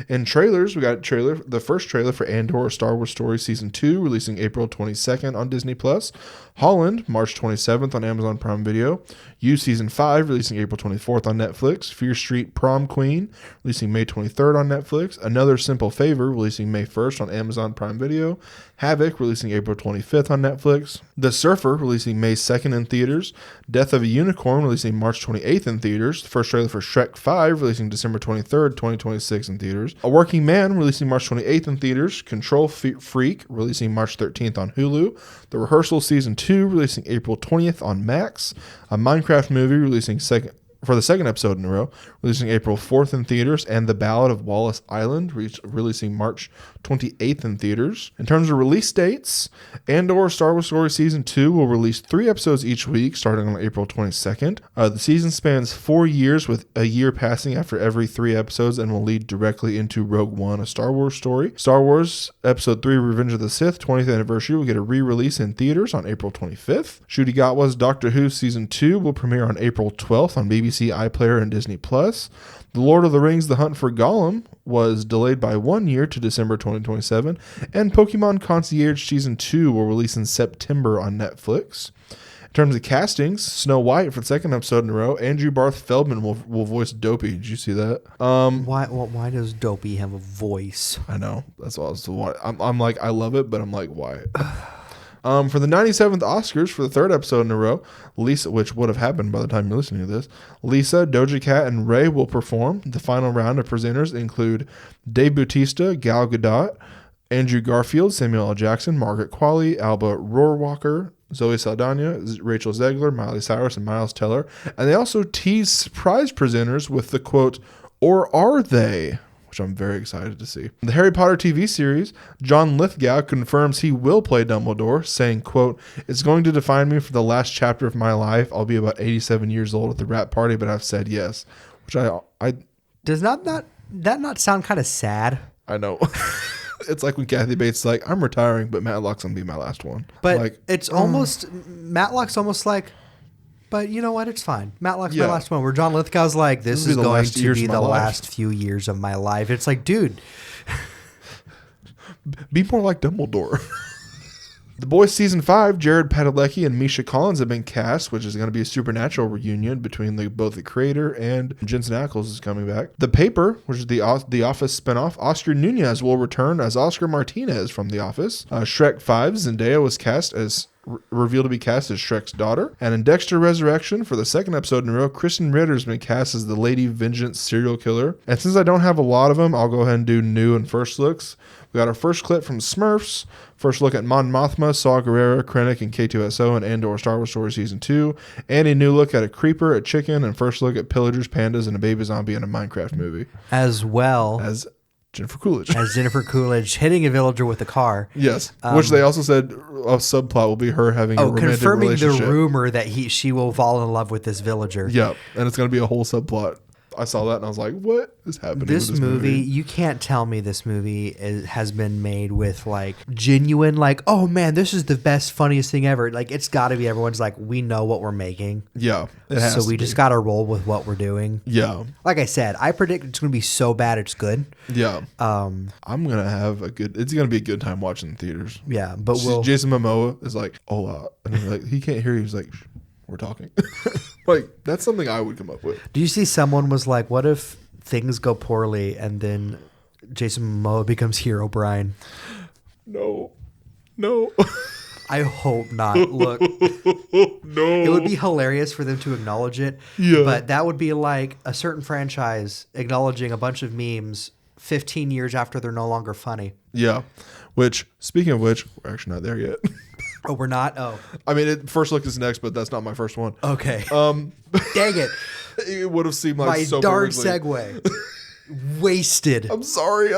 In trailers, we got the first trailer for Andor, A Star Wars Story Season 2, releasing April 22nd on Disney+. Holland, March 27th on Amazon Prime Video. You Season 5, releasing April 24th on Netflix. Fear Street Prom Queen, releasing May 23rd on Netflix. Another Simple Favor, releasing May 1st on Amazon Prime Video. Havoc, releasing April 25th on Netflix. The Surfer, releasing May 2nd in theaters. Death of a Unicorn, releasing March 28th in theaters. The first trailer for Shrek 5, releasing December 23rd, 2026 in theaters. A Working Man, releasing March 28th in theaters. Control Freak, releasing March 13th on Hulu. The Rehearsal Season 2, releasing April 20th on Max. A Minecraft Movie, releasing for the second episode in a row, releasing April 4th in theaters, and The Ballad of Wallace Island, releasing March 28th in theaters. In terms of release dates, Andor Star Wars Story Season 2 will release 3 episodes each week, starting on April 22nd. The season spans 4 years, with a year passing after every 3 episodes, and will lead directly into Rogue One, A Star Wars Story. Star Wars Episode 3 Revenge of the Sith 20th Anniversary will get a re-release in theaters on April 25th. Shudigatwa's Doctor Who Season 2 will premiere on April 12th on BBC iPlayer and Disney+. The Lord of the Rings The Hunt for Gollum was delayed by 1 year to December 2027, and Pokemon Concierge Season 2 will release in September on Netflix. In terms of castings, Snow White for the second episode in a row, Andrew Barth Feldman will voice Dopey. Did you see that? Why does Dopey have a voice? I know. That's what I'm like, I love it, but I'm like, why? For the 97th Oscars, for the third episode in a row, Lisa, which would have happened by the time you're listening to this, Lisa, Doja Cat, and Ray will perform. The final round of presenters include Dave Bautista, Gal Gadot, Andrew Garfield, Samuel L. Jackson, Margaret Qualley, Alba Rohrwacher, Zoe Saldana, Rachel Zegler, Miley Cyrus, and Miles Teller. And they also tease surprise presenters with the quote, "Or are they?" which I'm very excited to see. The Harry Potter TV series, John Lithgow confirms he will play Dumbledore, saying, quote, "It's going to define me for the last chapter of my life. I'll be about 87 years old at the wrap party, but I've said yes." Which I does that not sound kind of sad? I know. It's like when Kathy Bates is like, "I'm retiring, but Matlock's going to be my last one." But like, it's almost, Matlock's almost like, But you know what? It's fine. Matlock's my last one. Where John Lithgow's like, this is going to be the last few years of my life. It's like, dude. Be more like Dumbledore. The Boys Season 5, Jared Padalecki and Misha Collins have been cast, which is going to be a supernatural reunion between both the creator and Jensen Ackles is coming back. The Paper, which is the Office spinoff, Oscar Nunez will return as Oscar Martinez from The Office. Shrek 5, Zendaya was revealed to be cast as Shrek's daughter. And in Dexter Resurrection, for the second episode in a row, Kristen Ritter has been cast as the Lady Vengeance serial killer. And since I don't have a lot of them, I'll go ahead and do new and first looks. We got our first clip from Smurfs, first look at Mon Mothma, Saw Gerrera, Krennic, and K2SO in Andor Star Wars Story Season 2, and a new look at a creeper, a chicken, and first look at pillagers, pandas, and a baby zombie in a Minecraft movie. As well as Jennifer Coolidge. As Jennifer Coolidge hitting a villager with a car. Yes, which they also said a subplot will be her having a romantic confirming relationship. The rumor that she will fall in love with this villager. Yep, and it's going to be a whole subplot. I saw that and I was like, what is happening this with this movie? You can't tell me this movie has been made with like genuine, like, oh man, this is the best, funniest thing ever. Like, it's got to be, everyone's like, we know what we're making. Yeah, it has so we just got to roll with what we're doing. Yeah. Like I said, I predict it's going to be so bad it's good. Yeah. I'm going to have it's going to be a good time watching in theaters. Yeah, but Jason Momoa is like, hola. And he's like, he can't hear you. He's like, we're talking. Like, that's something I would come up with. Do you see someone was like, what if things go poorly and then Jason Momoa becomes Hero Brian? No. I hope not. Look. No. It would be hilarious for them to acknowledge it. Yeah. But that would be like a certain franchise acknowledging a bunch of memes 15 years after they're no longer funny. Yeah. Which, speaking of which, we're actually not there yet. Oh, we're not? Oh. I mean, first look is next, but that's not my first one. Okay. Dang it. It would have seemed like my so darn perfectly. segue. Wasted. I'm sorry.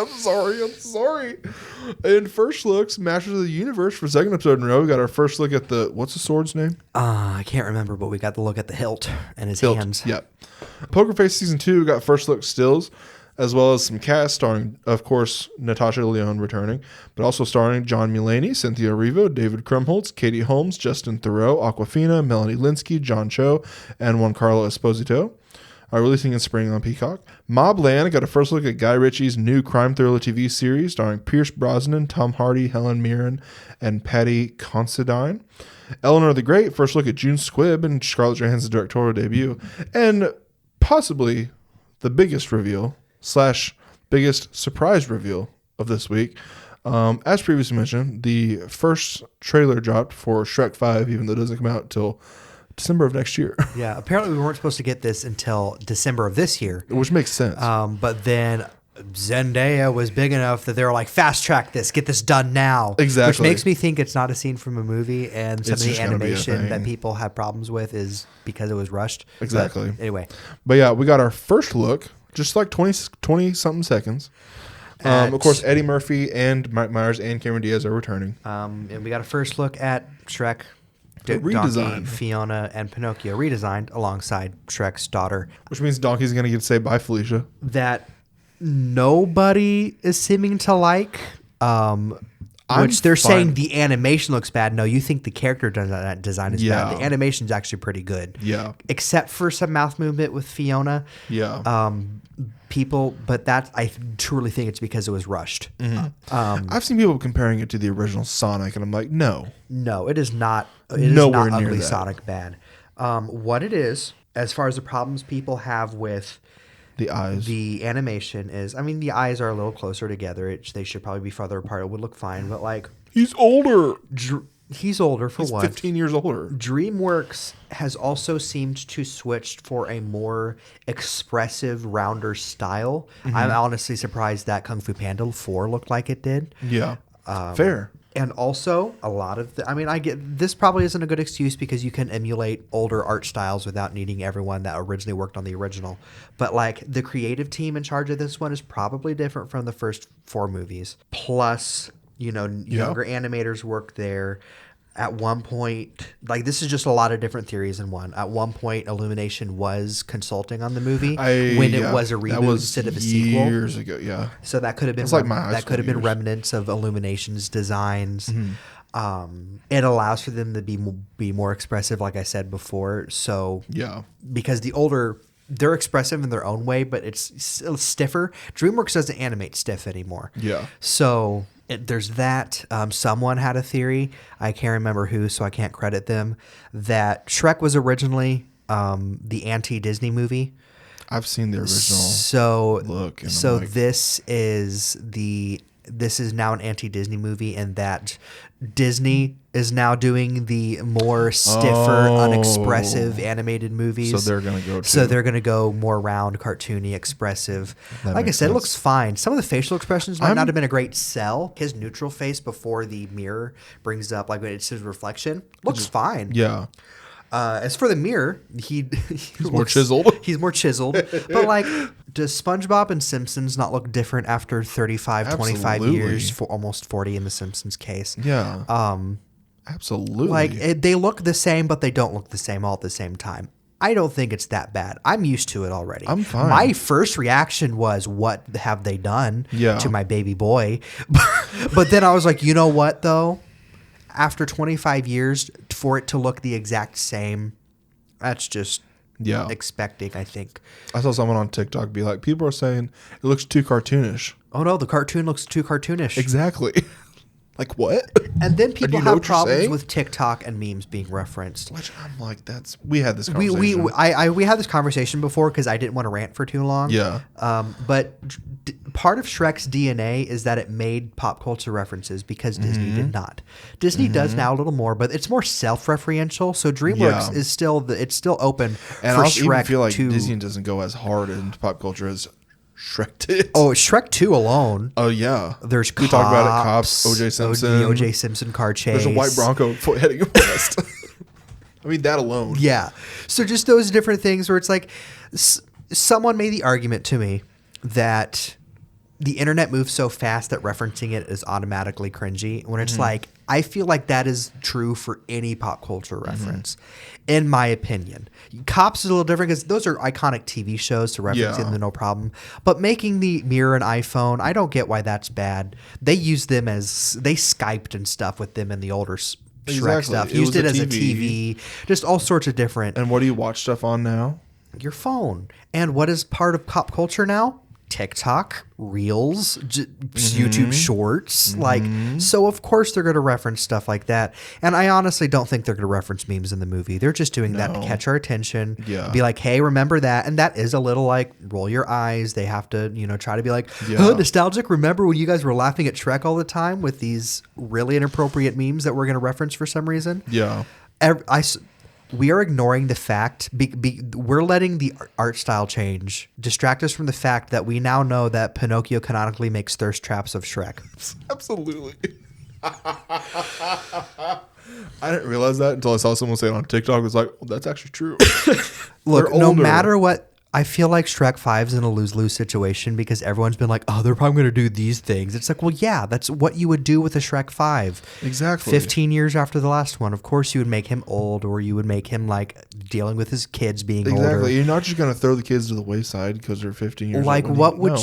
And first looks, Masters of the Universe for second episode in a row. We got our first look at what's the sword's name? I can't remember, but we got the look at the hilt and his hands. Yep. Poker Face Season 2, we got first look stills, as well as some cast starring, of course, Natasha Lyonne returning, but also starring John Mulaney, Cynthia Erivo, David Krumholtz, Katie Holmes, Justin Theroux, Awkwafina, Melanie Linsky, John Cho, and Juan Carlo Esposito. Releasing in spring on Peacock. Mobland got a first look at Guy Ritchie's new crime thriller TV series starring Pierce Brosnan, Tom Hardy, Helen Mirren, and Patty Considine. Eleanor the Great, first look at June Squibb and Scarlett Johansson's directorial debut. And possibly the biggest reveal / biggest surprise reveal of this week. As previously mentioned, the first trailer dropped for Shrek 5, even though it doesn't come out until December of next year. Yeah, apparently we weren't supposed to get this until December of this year. Which makes sense. But then Zendaya was big enough that they were like, fast track this, get this done now. Exactly. Which makes me think it's not a scene from a movie, and some It's of the just gonna be a animation that thing. people have problems with is because it was rushed. Exactly. But anyway. But yeah, we got our first look, just like 20 something seconds. Of course, Eddie Murphy and Mike Myers and Cameron Diaz are returning. And we got a first look at Shrek, redesigned. Donkey, Fiona, and Pinocchio redesigned alongside Shrek's daughter. Which means Donkey's going to get to say bye, Felicia. That nobody is seeming to like. Which they're saying the animation looks bad. No, you think the character design is bad. The animation's actually pretty good. Yeah. Except for some mouth movement with Fiona. Yeah. But that I truly think it's because it was rushed. Mm-hmm. I've seen people comparing it to the original Sonic, and I'm like, no. No, it is not. It Nowhere is not near ugly that. Sonic bad. What it is, as far as the problems people have with the eyes, the animation is, I mean, the eyes are a little closer together. They should probably be farther apart. It would look fine, but like he's older. He's older for He's what? 15 years older. DreamWorks has also seemed to switch for a more expressive, rounder style. Mm-hmm. I'm honestly surprised that Kung Fu Panda 4 looked like it did. Yeah. Fair. And also, a lot of I get this probably isn't a good excuse because you can emulate older art styles without needing everyone that originally worked on the original. But like the creative team in charge of this one is probably different from the first 4 movies. Plus, younger animators worked there. At one point, like this is just a lot of different theories in one. At one point, Illumination was consulting on the movie when it was a reboot instead of a sequel. Years ago, yeah. So that could have been It's like my high school been years. remnants of Illumination's designs. Mm-hmm. It allows for them to be more expressive, like I said before. So because they're expressive in their own way, but it's still stiffer. DreamWorks doesn't animate stiff anymore. Yeah. So there's that. Someone had a theory. I can't remember who, so I can't credit them. That Shrek was originally the anti-Disney movie. I've seen the original. So look. And so this is now an anti-Disney movie, and that Disney is now doing the more stiffer, unexpressive animated movies. So they're gonna go. So they're gonna go more round, cartoony, expressive. Like I said, it looks fine. Some of the facial expressions might not have been a great sell. His neutral face before the mirror brings up like it's his reflection looks fine. Yeah. As for the mirror, he's more chiseled. He's more chiseled. But like, does SpongeBob and Simpsons not look different after 35, 25 years, for almost 40 in the Simpsons case? Yeah. Absolutely. Like, they look the same, but they don't look the same all at the same time. I don't think it's that bad. I'm used to it already. I'm fine. My first reaction was, what have they done to my baby boy? But then I was like, you know what, though? After 25 years, for it to look the exact same, that's just expecting, I think. I saw someone on TikTok be like, people are saying it looks too cartoonish. Oh, no, the cartoon looks too cartoonish. Exactly. Like, what? And then people have problems with TikTok and memes being referenced. Which I'm like, we had this conversation. We had this conversation before because I didn't want to rant for too long. Yeah. But part of Shrek's DNA is that it made pop culture references because Disney did not. Disney does now a little more, but it's more self-referential. So DreamWorks is still it's still open and for I Shrek. Even feel like Disney doesn't go as hard into pop culture as Shrek did. Oh, Shrek 2 alone. Oh, yeah. There's we talk about it. Cops, O.J. Simpson. The O.J. Simpson car chase. There's a white Bronco heading west. I mean, that alone. Yeah. So just those different things where it's like someone made the argument to me that the internet moves so fast that referencing it is automatically cringy. When it's like, I feel like that is true for any pop culture reference, in my opinion. Cops is a little different because those are iconic TV shows, to reference them, no problem. But making the mirror an iPhone, I don't get why that's bad. They use them they Skyped and stuff with them in the older Shrek stuff. Used it as a TV, just all sorts of different. And what do you watch stuff on now? Your phone. And what is part of pop culture now? TikTok, Reels, YouTube Shorts. Like, so of course they're going to reference stuff like that. And I honestly don't think they're going to reference memes in the movie. They're just doing that to catch our attention. Yeah. Be like, hey, remember that? And that is a little like, roll your eyes. They have to, try to be like, nostalgic. Remember when you guys were laughing at Shrek all the time with these really inappropriate memes that we're going to reference for some reason? Yeah. We are ignoring the fact, we're letting the art style change distract us from the fact that we now know that Pinocchio canonically makes thirst traps of Shrek. Absolutely. I didn't realize that until I saw someone say it on TikTok. It was like, well, that's actually true. Look, no matter what, I feel like Shrek 5 is in a lose-lose situation because everyone's been like, oh, they're probably going to do these things. It's like, well, yeah, that's what you would do with a Shrek 5. Exactly. 15 years after the last one. Of course, you would make him old, or you would make him like dealing with his kids being older. Exactly. You're not just going to throw the kids to the wayside because they're 15 years old. Like, what would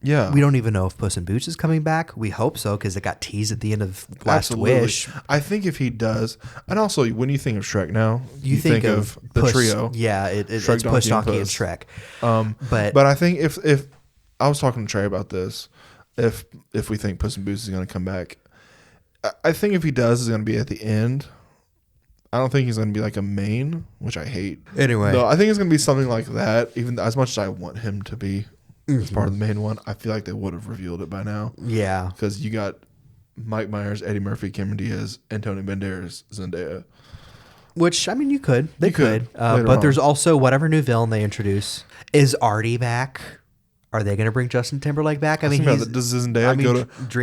Yeah. We don't even know if Puss in Boots is coming back. We hope so because it got teased at the end of Last Wish. I think if he does, and also when you think of Shrek now, you think of the Puss, trio. Yeah, it's Puss, Donkey, and Shrek. But I think if I was talking to Trey about this, if we think Puss in Boots is going to come back, I think if he does, it's going to be at the end. I don't think he's going to be like a main, which I hate. Anyway, no, I think it's going to be something like that. Even as much as I want him to be. As part of the main one, I feel like they would have revealed it by now. Yeah. Because you got Mike Myers, Eddie Murphy, Cameron Diaz, Antonio Banderas, Zendaya. Which, I mean, you could. They could. But there's also whatever new villain they introduce. Is Artie back? Are they going to bring Justin Timberlake back? I mean, does Zendaya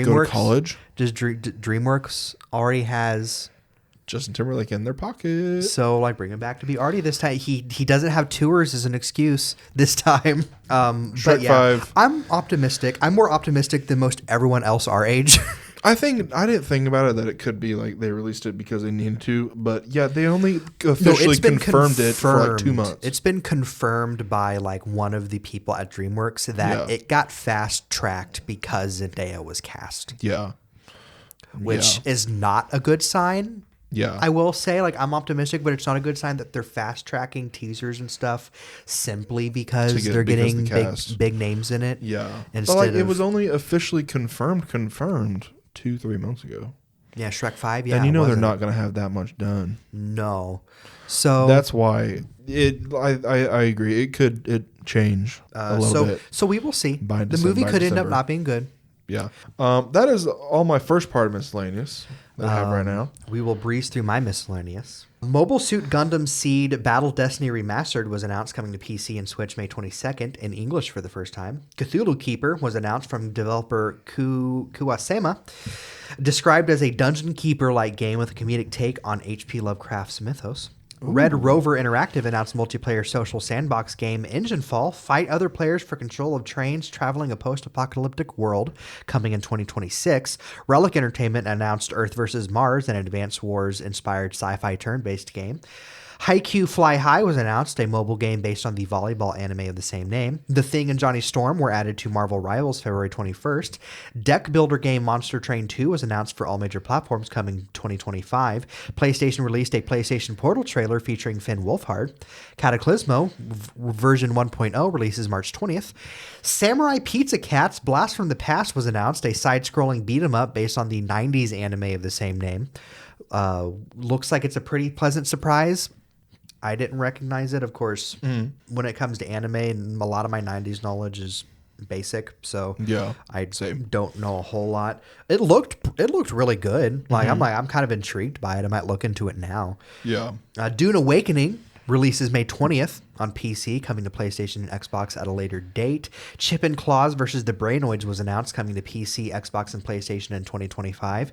go to college? Does DreamWorks already has Justin Timberlake in their pocket? So, like, bring him back to be Artie this time. He doesn't have tours as an excuse this time. Shrek 5. I'm optimistic. I'm more optimistic than most everyone else our age. I didn't think about it that it could be like they released it because they needed to, but yeah, they only officially confirmed it for like 2 months. It's been confirmed by like one of the people at DreamWorks that it got fast tracked because Zendaya was cast. Yeah. which is not a good sign. Yeah. I will say, like, I'm optimistic, but it's not a good sign that they're fast-tracking teasers and stuff simply because they're getting big names in it. Yeah. But, like, it was only officially confirmed 2-3 months ago. Yeah, Shrek 5, yeah. And they're not going to have that much done. No. So that's why I agree. It could change a little bit. So we will see. The movie could end up not being good. Yeah. That is all my first part of miscellaneous that I have right now. We will breeze through my miscellaneous. Mobile Suit Gundam Seed Battle Destiny Remastered was announced, coming to PC and Switch May 22nd in English for the first time. Cthulhu Keeper was announced from developer Kuwasema, described as a dungeon keeper-like game with a comedic take on H.P. Lovecraft's mythos. Red Rover Interactive announced multiplayer social sandbox game Enginefall. Fight other players for control of trains traveling a post-apocalyptic world, coming in 2026. Relic Entertainment announced Earth vs. Mars, an Advance Wars-inspired sci-fi turn-based game. Haikyuu Fly High was announced, a mobile game based on the volleyball anime of the same name. The Thing and Johnny Storm were added to Marvel Rivals February 21st. Deck builder game Monster Train 2 was announced for all major platforms, coming 2025. PlayStation released a PlayStation Portal trailer featuring Finn Wolfhard. Cataclysmo version 1.0 releases March 20th. Samurai Pizza Cats Blast from the Past was announced, a side-scrolling beat-em-up based on the 90s anime of the same name. Looks like it's a pretty pleasant surprise. I didn't recognize it. Of course, when it comes to anime, and a lot of my 90s knowledge is basic, so I don't know a whole lot. It looked really good. Like I'm kind of intrigued by it. I might look into it now. Yeah. Dune Awakening releases May 20th on PC, coming to PlayStation and Xbox at a later date. Chip and Claws versus the Brainoids was announced, coming to PC, Xbox, and PlayStation in 2025.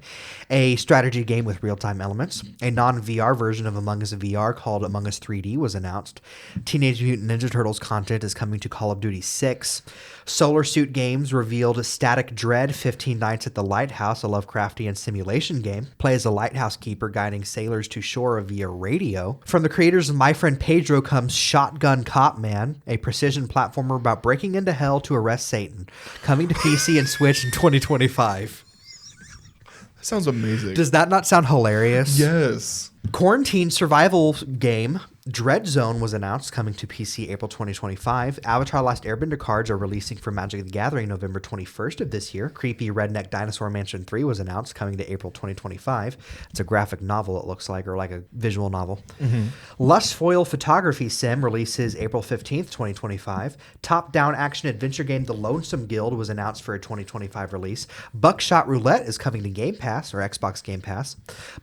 A strategy game with real-time elements. A non-VR version of Among Us VR called Among Us 3D was announced. Teenage Mutant Ninja Turtles content is coming to Call of Duty 6. Solar Suit Games revealed Static Dread 15 Nights at the Lighthouse, a Lovecraftian simulation game. Play as a lighthouse keeper guiding sailors to shore via radio. From the creators of My Friend Pedro comes Shotgun Cop Man, a precision platformer about breaking into hell to arrest Satan, coming to PC and Switch in 2025. That sounds amazing. Does that not sound hilarious? Yes. Quarantine survival game Dread Zone was announced, coming to PC April 2025. Avatar Last Airbender cards are releasing for Magic the Gathering November 21st of this year. Creepy Redneck Dinosaur Mansion 3 was announced, coming to April 2025. It's a graphic novel, it looks like, or like a visual novel. Lust Foil Photography Sim releases April 15th, 2025. Top-down action adventure game The Lonesome Guild was announced for a 2025 release. Buckshot Roulette is coming to Game Pass, or Xbox Game Pass.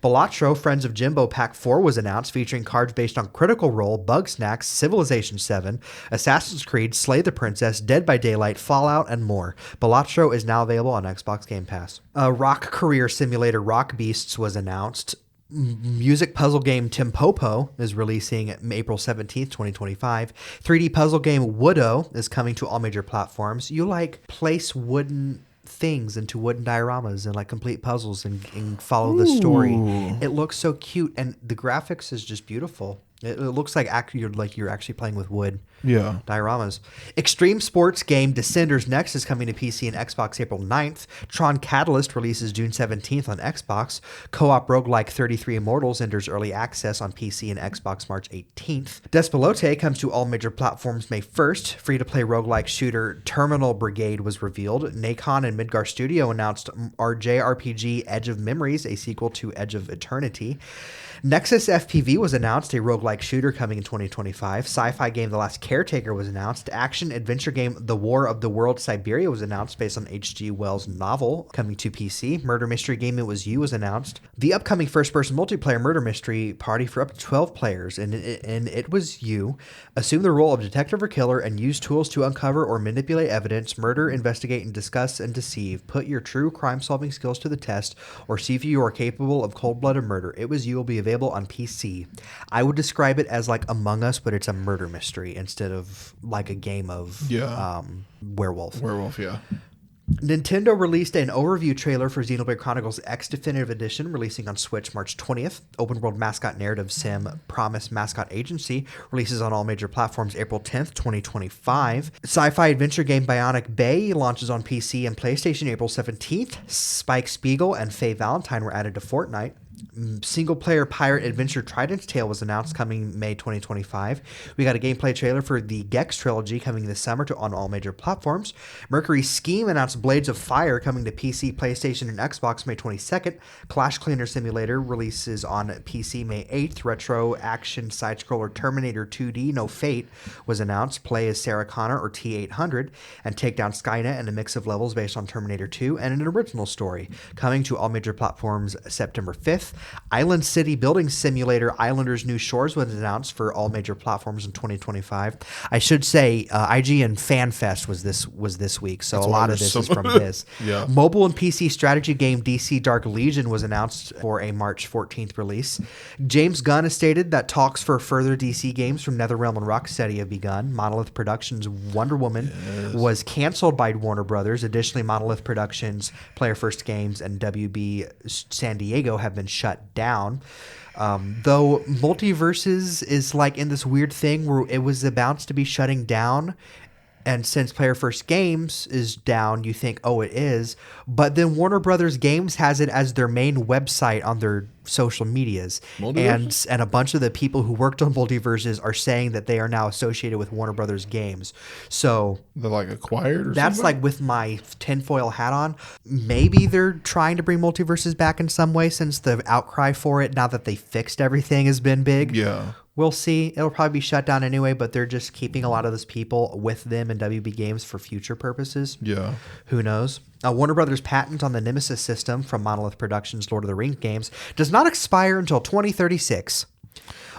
Balatro Friends of Jimbo Pack 4 was announced, featuring cards based on Critical Role, Bug Snacks, Civilization 7, Assassin's Creed, Slay the Princess, Dead by Daylight, Fallout, and more. Balatro is now available on Xbox Game Pass. Rock Career Simulator Rock Beasts was announced. Music puzzle game Timpopo is releasing April 17th, 2025. 3D puzzle game Woodo is coming to all major platforms. You place wooden things into wooden dioramas and complete puzzles and follow the story. It looks so cute, and the graphics is just beautiful. It looks like you're actually playing with wood. Yeah. Dioramas. Extreme sports game Descenders Next is coming to PC and Xbox April 9th. Tron Catalyst releases June 17th on Xbox. Co-op roguelike 33 Immortals enters early access on PC and Xbox March 18th. Despelote comes to all major platforms May 1st. Free-to-play roguelike shooter Terminal Brigade was revealed. Nacon and Midgar Studio announced JRPG Edge of Memories, a sequel to Edge of Eternity. Nexus FPV was announced, a roguelike shooter coming in 2025. Sci-fi game The Last Caretaker was announced. Action-adventure game The War of the World Siberia was announced, based on H.G. Wells' novel, coming to PC. Murder mystery game It Was You was announced. The upcoming first-person multiplayer murder mystery party for up to 12 players, and It Was You. Assume the role of detective or killer and use tools to uncover or manipulate evidence, murder, investigate, and discuss and deceive. Put your true crime-solving skills to the test, or see if you are capable of cold-blooded murder. It Was You will be available on PC. I would describe it as like Among Us, but it's a murder mystery instead of like a game of werewolf. Werewolf, yeah. Nintendo released an overview trailer for Xenoblade Chronicles X Definitive Edition, releasing on Switch March 20th. Open world mascot narrative sim Promise Mascot Agency releases on all major platforms April 10th, 2025. Sci-fi adventure game Bionic Bay launches on PC and PlayStation April 17th. Spike Spiegel and Faye Valentine were added to Fortnite. Single-player pirate adventure Trident's Tale was announced coming May 2025. We got a gameplay trailer for the Gex trilogy coming this summer on all major platforms. Mercury Scheme announced Blades of Fire coming to PC, PlayStation, and Xbox May 22nd. Clash Cleaner Simulator releases on PC May 8th. Retro action side-scroller Terminator 2D No Fate was announced. Play as Sarah Connor or T-800 and take down Skynet in a mix of levels based on Terminator 2 and an original story. Coming to all major platforms September 5th. Island City Building Simulator Islanders New Shores was announced for all major platforms in 2025. I should say IGN Fan Fest was this week, so a lot of this is from this. Yeah. Mobile and PC strategy game DC Dark Legion was announced for a March 14th release. James Gunn has stated that talks for further DC games from NetherRealm and Rocksteady have begun. Monolith Productions' Wonder Woman was canceled by Warner Brothers. Additionally, Monolith Productions' Player First Games and WB San Diego have been shut down. Though Multiverses is like in this weird thing where it was about to be shutting down, and since Player First Games is down, you think, oh, it is. But then Warner Brothers Games has it as their main website on their social medias. And a bunch of the people who worked on Multiverses are saying that they are now associated with Warner Brothers Games. So they're like acquired or that's something? like with my tinfoil hat on. Maybe they're trying to bring Multiverses back in some way since the outcry for it, now that they fixed everything, has been big. Yeah. We'll see. It'll probably be shut down anyway, but they're just keeping a lot of those people with them in WB Games for future purposes. Yeah. Who knows? Warner Brothers' patent on the Nemesis system from Monolith Productions' Lord of the Rings games does not expire until 2036.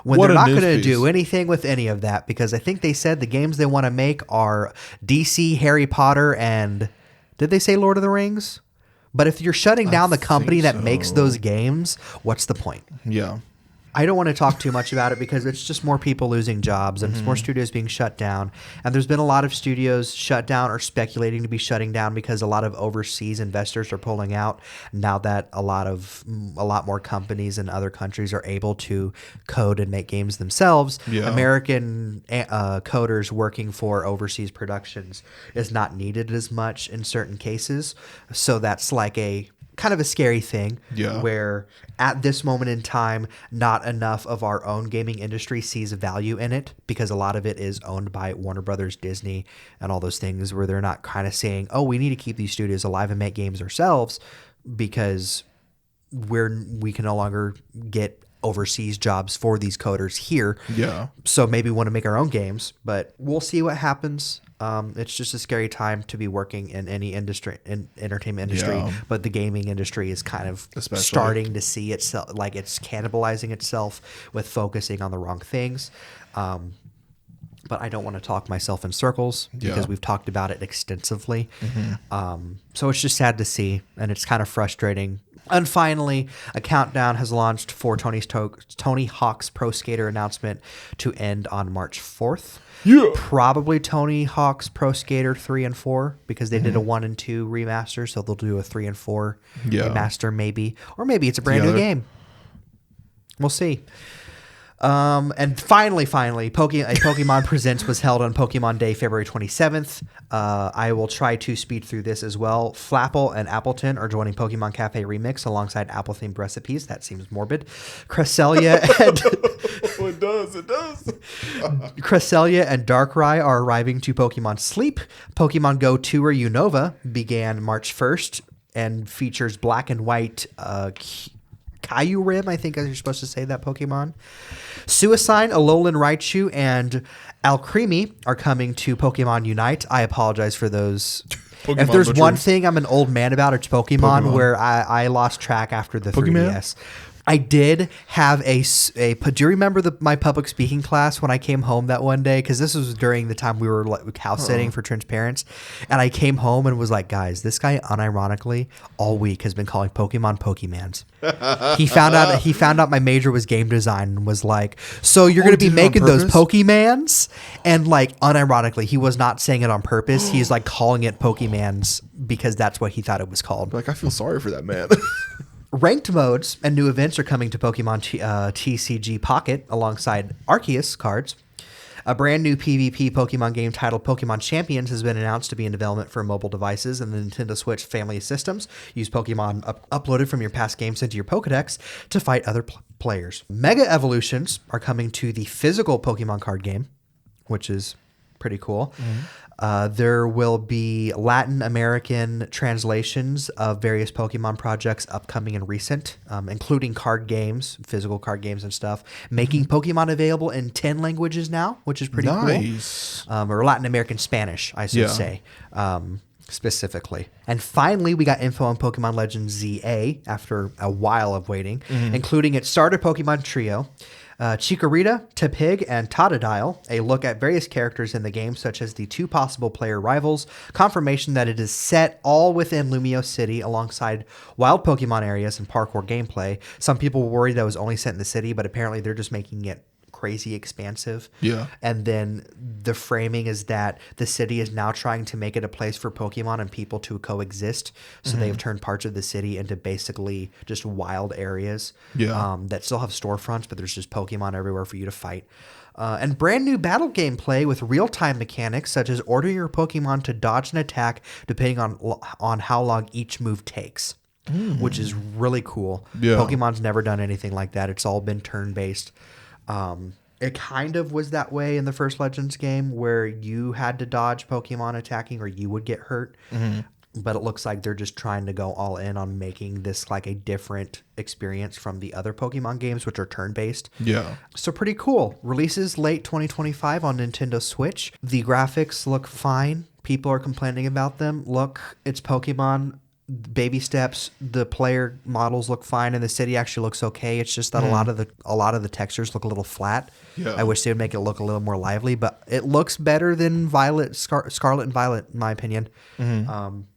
When they're not going to do anything with any of that, because I think they said the games they want to make are DC, Harry Potter, and did they say Lord of the Rings? But if you're shutting down the company that makes those games, what's the point? Yeah. I don't want to talk too much about it because it's just more people losing jobs and it's more studios being shut down. And there's been a lot of studios shut down or speculating to be shutting down because a lot of overseas investors are pulling out now that a lot more companies in other countries are able to code and make games themselves. Yeah. American coders working for overseas productions is not needed as much in certain cases. So that's like a kind of a scary thing where at this moment in time, not enough of our own gaming industry sees value in it because a lot of it is owned by Warner Brothers, Disney, and all those things where they're not kind of saying, oh, we need to keep these studios alive and make games ourselves because we can no longer get overseas jobs for these coders here. Yeah. So maybe we want to make our own games, but we'll see what happens. It's just a scary time to be working in any industry, in entertainment industry, but the gaming industry is kind of starting to see itself, like it's cannibalizing itself with focusing on the wrong things. But I don't want to talk myself in circles because we've talked about it extensively. So it's just sad to see, and it's kind of frustrating. And finally, a countdown has launched for Tony Hawk's Pro Skater announcement to end on March 4th. Yeah. Probably Tony Hawk's Pro Skater 3 and 4 because they did a 1 and 2 remaster, so they'll do a 3 and 4 remaster maybe. Or maybe it's a brand new game. We'll see. And finally, a Pokemon Presents was held on Pokemon Day, February 27th. I will try to speed through this as well. Flapple and Appleton are joining Pokemon Cafe Remix alongside Apple-themed recipes. That seems morbid. Cresselia and... It does. Cresselia and Darkrai are arriving to Pokemon Sleep. Pokemon Go Tour Unova began March 1st and features black and white Kyurem, I think you're supposed to say that Pokemon. Suicide, Alolan Raichu, and Alcremie are coming to Pokemon Unite. I apologize for those. If there's one thing I'm an old man about, it's Pokemon. Where I lost track after the 3DS. I did have do you remember my public speaking class when I came home that one day? Because this was during the time we were like house sitting for Trent's parents. And I came home and was like, guys, this guy unironically all week has been calling Pokemon Pokemans. He found out my major was game design and was like, so you're going to be making those Pokemans? And like unironically, he was not saying it on purpose. He's like calling it Pokemans because that's what he thought it was called. Like, I feel sorry for that man. Ranked modes and new events are coming to Pokemon TCG Pocket alongside Arceus cards. A brand new PvP Pokemon game titled Pokemon Champions has been announced to be in development for mobile devices and the Nintendo Switch family of systems. Use Pokemon uploaded from your past games into your Pokedex to fight other players. Mega Evolutions are coming to the physical Pokemon card game, which is pretty cool. There will be Latin American translations of various Pokemon projects upcoming and recent, including card games, physical card games and stuff, making Pokemon available in 10 languages now, which is pretty cool. Or Latin American Spanish, I should say, specifically. And finally, we got info on Pokemon Legends ZA after a while of waiting, including its starter Pokemon trio, Chikorita, Tepig, and Totodile, a look at various characters in the game, such as the 2 possible player rivals, confirmation that it is set all within Lumio City alongside wild Pokemon areas and parkour gameplay. Some people were worried that it was only set in the city, but apparently they're just making it crazy expansive. Yeah. And then the framing is that the city is now trying to make it a place for Pokemon and people to coexist. So they've turned parts of the city into basically just wild areas that still have storefronts, but there's just Pokemon everywhere for you to fight. And brand new battle gameplay with real-time mechanics, such as ordering your Pokemon to dodge an attack depending on how long each move takes, which is really cool. Yeah. Pokemon's never done anything like that. It's all been turn-based. It kind of was that way in the first Legends game where you had to dodge Pokemon attacking or you would get hurt. But it looks like they're just trying to go all in on making this like a different experience from the other Pokemon games, which are turn-based. Yeah. So pretty cool. Releases late 2025 on Nintendo Switch. The graphics look fine. People are complaining about them. Look, it's Pokemon. Baby steps. The player models look fine, and the city actually looks okay. It's just that a lot of the textures look a little flat. Yeah. I wish they would make it look a little more lively, but it looks better than Scarlet and Violet, in my opinion.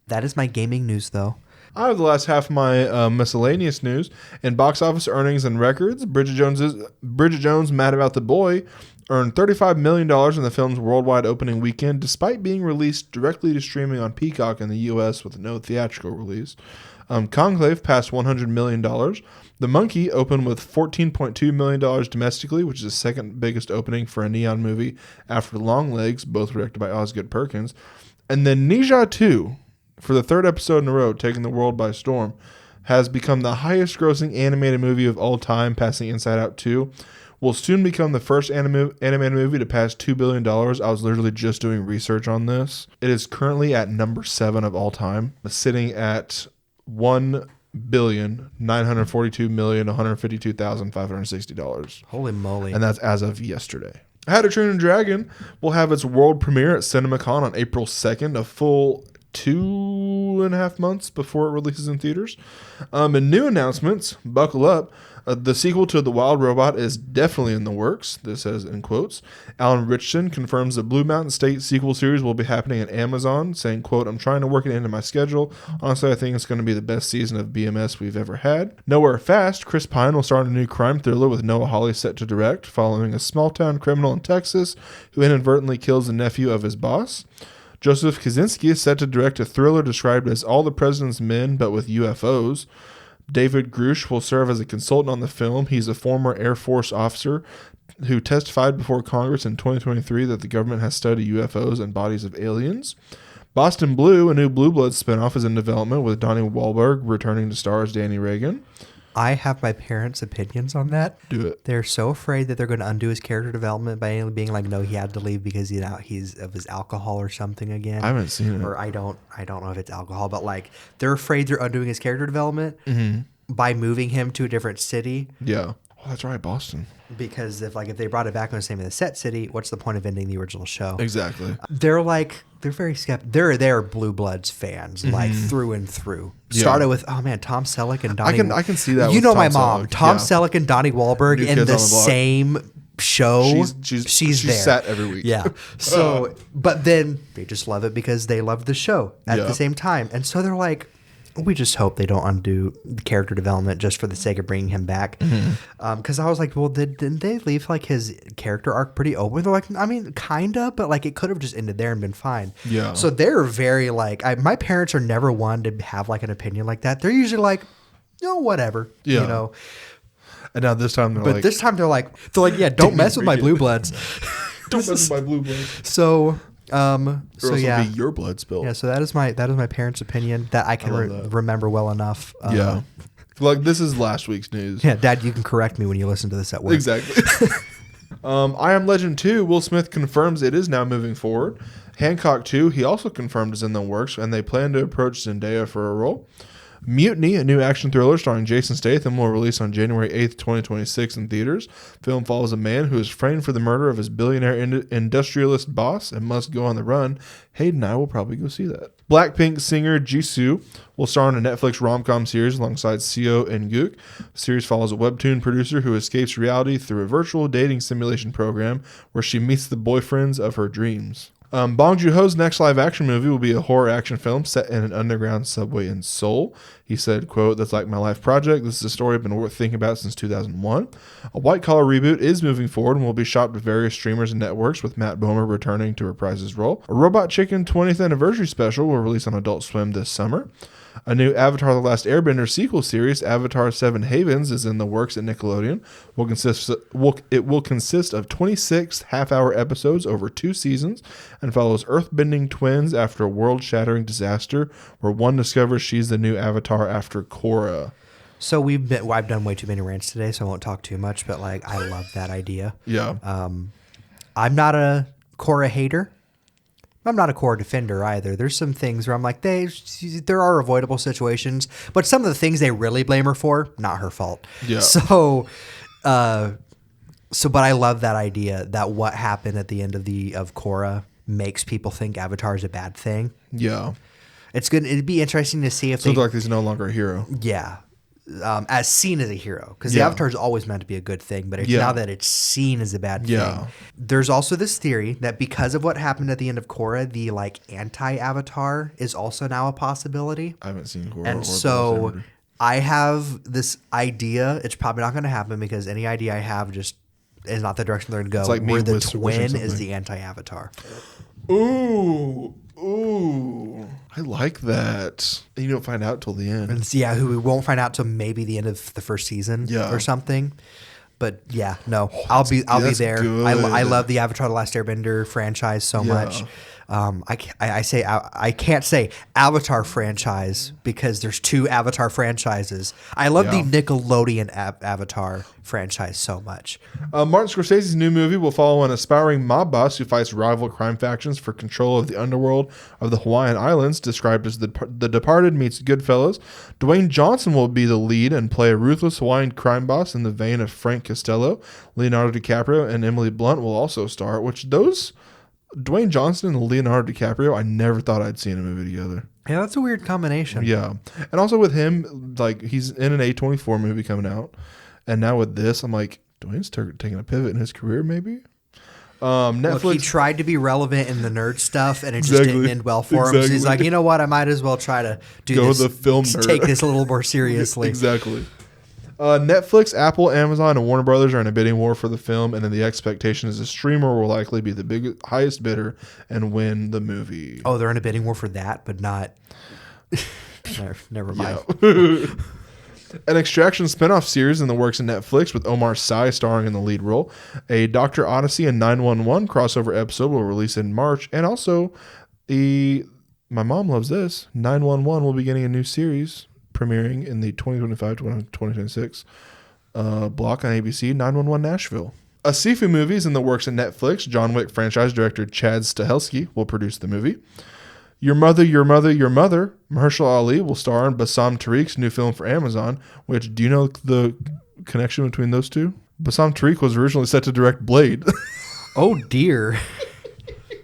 That is my gaming news, though. I have the last half of my miscellaneous news. In box office earnings and records, Bridget Jones' Mad About the Boy earned $35 million in the film's worldwide opening weekend, despite being released directly to streaming on Peacock in the U.S. with no theatrical release. Conclave passed $100 million. The Monkey opened with $14.2 million domestically, which is the second biggest opening for a Neon movie after Longlegs, both directed by Osgood Perkins. And then Ninja 2, for the third episode in a row, taking the world by storm, has become the highest grossing animated movie of all time, passing Inside Out 2. Will soon become the first animated movie to pass $2 billion. I was literally just doing research on this. It is currently at number 7 of all time, sitting at $1,942,152,560. Holy moly. And that's as of yesterday. How to Train Your Dragon will have its world premiere at CinemaCon on April 2nd, a full 2.5 months before it releases in theaters. And new announcements, buckle up. The sequel to The Wild Robot is definitely in the works. This says in quotes. Alan Richardson confirms the Blue Mountain State sequel series will be happening at Amazon, saying, quote, I'm trying to work it into my schedule. Honestly, I think it's going to be the best season of BMS we've ever had. Nowhere Fast, Chris Pine will start a new crime thriller with Noah Hawley set to direct, following a small-town criminal in Texas who inadvertently kills the nephew of his boss. Joseph Kaczynski is set to direct a thriller described as All the President's Men, but with UFOs. David Grush will serve as a consultant on the film. He's a former Air Force officer who testified before Congress in 2023 that the government has studied UFOs and bodies of aliens. Boston Blue, a new Blue Bloods spinoff, is in development with Donnie Wahlberg returning to star as Danny Reagan. I have my parents' opinions on that. Do it. They're so afraid that they're going to undo his character development by being like, no, he had to leave because he's of his alcohol or something again. I haven't seen it. Or I don't know if it's alcohol, but like they're afraid they're undoing his character development by moving him to a different city. Yeah. Oh, that's right, Boston. Because if they brought it back on the same in the set city, what's the point of ending the original show? Exactly. They're very skeptical. They're Blue Bloods fans, through and through. Yeah. Started with Tom Selleck and Donnie. I can see that. You know Tom my mom, Selleck. Tom Selleck and Donnie Wahlberg in the same show. She's there. Set every week. Yeah. So, but then they just love it because they love the show at the same time, and so they're like, we just hope they don't undo the character development just for the sake of bringing him back. Because I was like, well, didn't they leave his character arc pretty open? They're like, I mean, kinda, but it could have just ended there and been fine. Yeah. So they're very my parents are never one to have an opinion like that. They're usually like, whatever. Yeah. And now this time this time they're like, yeah, don't mess with my Blue Bloods. Don't mess with my Blue Bloods. So. Or else it'll be your blood spill. Yeah, so that is my parents' opinion that I can remember well enough. This is last week's news. Yeah, Dad, you can correct me when you listen to this at work. Exactly. I Am Legend 2, Will Smith confirms it is now moving forward. Hancock 2, he also confirmed is in the works, and they plan to approach Zendaya for a role. Mutiny, a new action thriller starring Jason Statham, will release on January 8th, 2026 in theaters. Film follows a man who is framed for the murder of his billionaire industrialist boss and must go on the run. Hayden and I will probably go see that. Blackpink singer Jisoo will star in a Netflix rom-com series alongside Seo and Gook. The series follows a webtoon producer who escapes reality through a virtual dating simulation program where she meets the boyfriends of her dreams. Bong Joon-ho's next live-action movie will be a horror action film set in an underground subway in Seoul. He said, quote, "That's like my life project. This is a story I've been worth thinking about since 2001. A white-collar reboot is moving forward and will be shot with various streamers and networks, with Matt Bomer returning to reprise his role. A Robot Chicken 20th anniversary special will release on Adult Swim this summer. A new Avatar The Last Airbender sequel series, Avatar 7 Havens, is in the works at Nickelodeon. It will consist of 26 half-hour episodes over 2 seasons and follows earthbending twins after a world-shattering disaster where one discovers she's the new Avatar after Korra." So I've done way too many rants today, so I won't talk too much, but I love that idea. Yeah. I'm not a Korra hater. I'm not a Korra defender either. There's some things where I'm like, there are avoidable situations, but some of the things they really blame her for, not her fault. Yeah. So, but I love that idea that what happened at the end of Korra makes people think Avatar is a bad thing. Yeah. It's good. It'd be interesting to see if he's no longer a hero. Yeah. As seen as a hero, because the Avatar is always meant to be a good thing, but now that it's seen as a bad thing. There's also this theory that because of what happened at the end of Korra, the anti-Avatar is also now a possibility. I haven't seen Korra. And so I have this idea. It's probably not going to happen because any idea I have just is not the direction they're going to go. It's like where the twin is the anti-Avatar. Ooh, I like that. You don't find out till the end. And who we won't find out till maybe the end of the first season or something. But I'll be there. Good. I love the Avatar: The Last Airbender franchise so much. I can't say Avatar franchise because there's 2 Avatar franchises. I love the Nickelodeon Avatar franchise so much. Martin Scorsese's new movie will follow an aspiring mob boss who fights rival crime factions for control of the underworld of the Hawaiian Islands, described as The Departed meets Goodfellas. Dwayne Johnson will be the lead and play a ruthless Hawaiian crime boss in the vein of Frank Costello. Leonardo DiCaprio and Emily Blunt will also star, Dwayne Johnson and Leonardo DiCaprio, I never thought I'd see in a movie together. Yeah, that's a weird combination. Yeah. And also with him, he's in an A24 movie coming out. And now with this, I'm like, Dwayne's taking a pivot in his career, maybe? Netflix. Look, he tried to be relevant in the nerd stuff, and it just didn't end well for him. So he's like, you know what? I might as well try to go the film nerd. Take this a little more seriously. Exactly. Netflix, Apple, Amazon, and Warner Brothers are in a bidding war for the film, and then the expectation is the streamer will likely be the highest bidder and win the movie. Oh, they're in a bidding war for that, but not... Never mind. Yeah. An Extraction spinoff series in the works in Netflix with Omar Sy starring in the lead role. A Dr. Odyssey and 911 crossover episode will release in March, and also my mom loves this, 911 will be getting a new series premiering in the 2025-2026 block on ABC, 911 Nashville. A Sifu movie is in the works in Netflix. John Wick franchise director Chad Stahelski will produce the movie. Your Mother, Your Mother, Your Mother, Mahershala Ali will star in Bassam Tariq's new film for Amazon, which, do you know the connection between those two. Bassam Tariq was originally set to direct Blade. Oh, dear.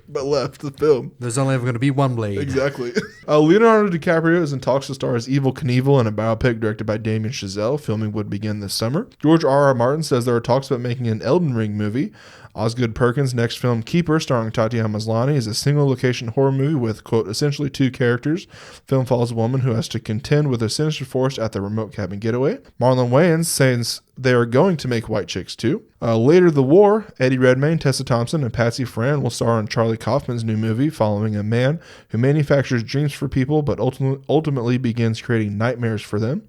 But left the film. There's only ever going to be one Blade. Exactly. Leonardo DiCaprio is in talks to star as Evel Knievel in a biopic directed by Damien Chazelle. Filming would begin this summer. George R.R. Martin says there are talks about making an Elden Ring movie. Osgood Perkins' next film, Keeper, starring Tatiana Maslany, is a single-location horror movie with, quote, essentially two characters. Film follows a woman who has to contend with a sinister force at the remote cabin getaway. Marlon Wayans says they are going to make White Chicks too. Later the war, Eddie Redmayne, Tessa Thompson, and Patsy Fran will star in Charlie Kaufman's new movie following a man who manufactures dreams for people but ultimately begins creating nightmares for them.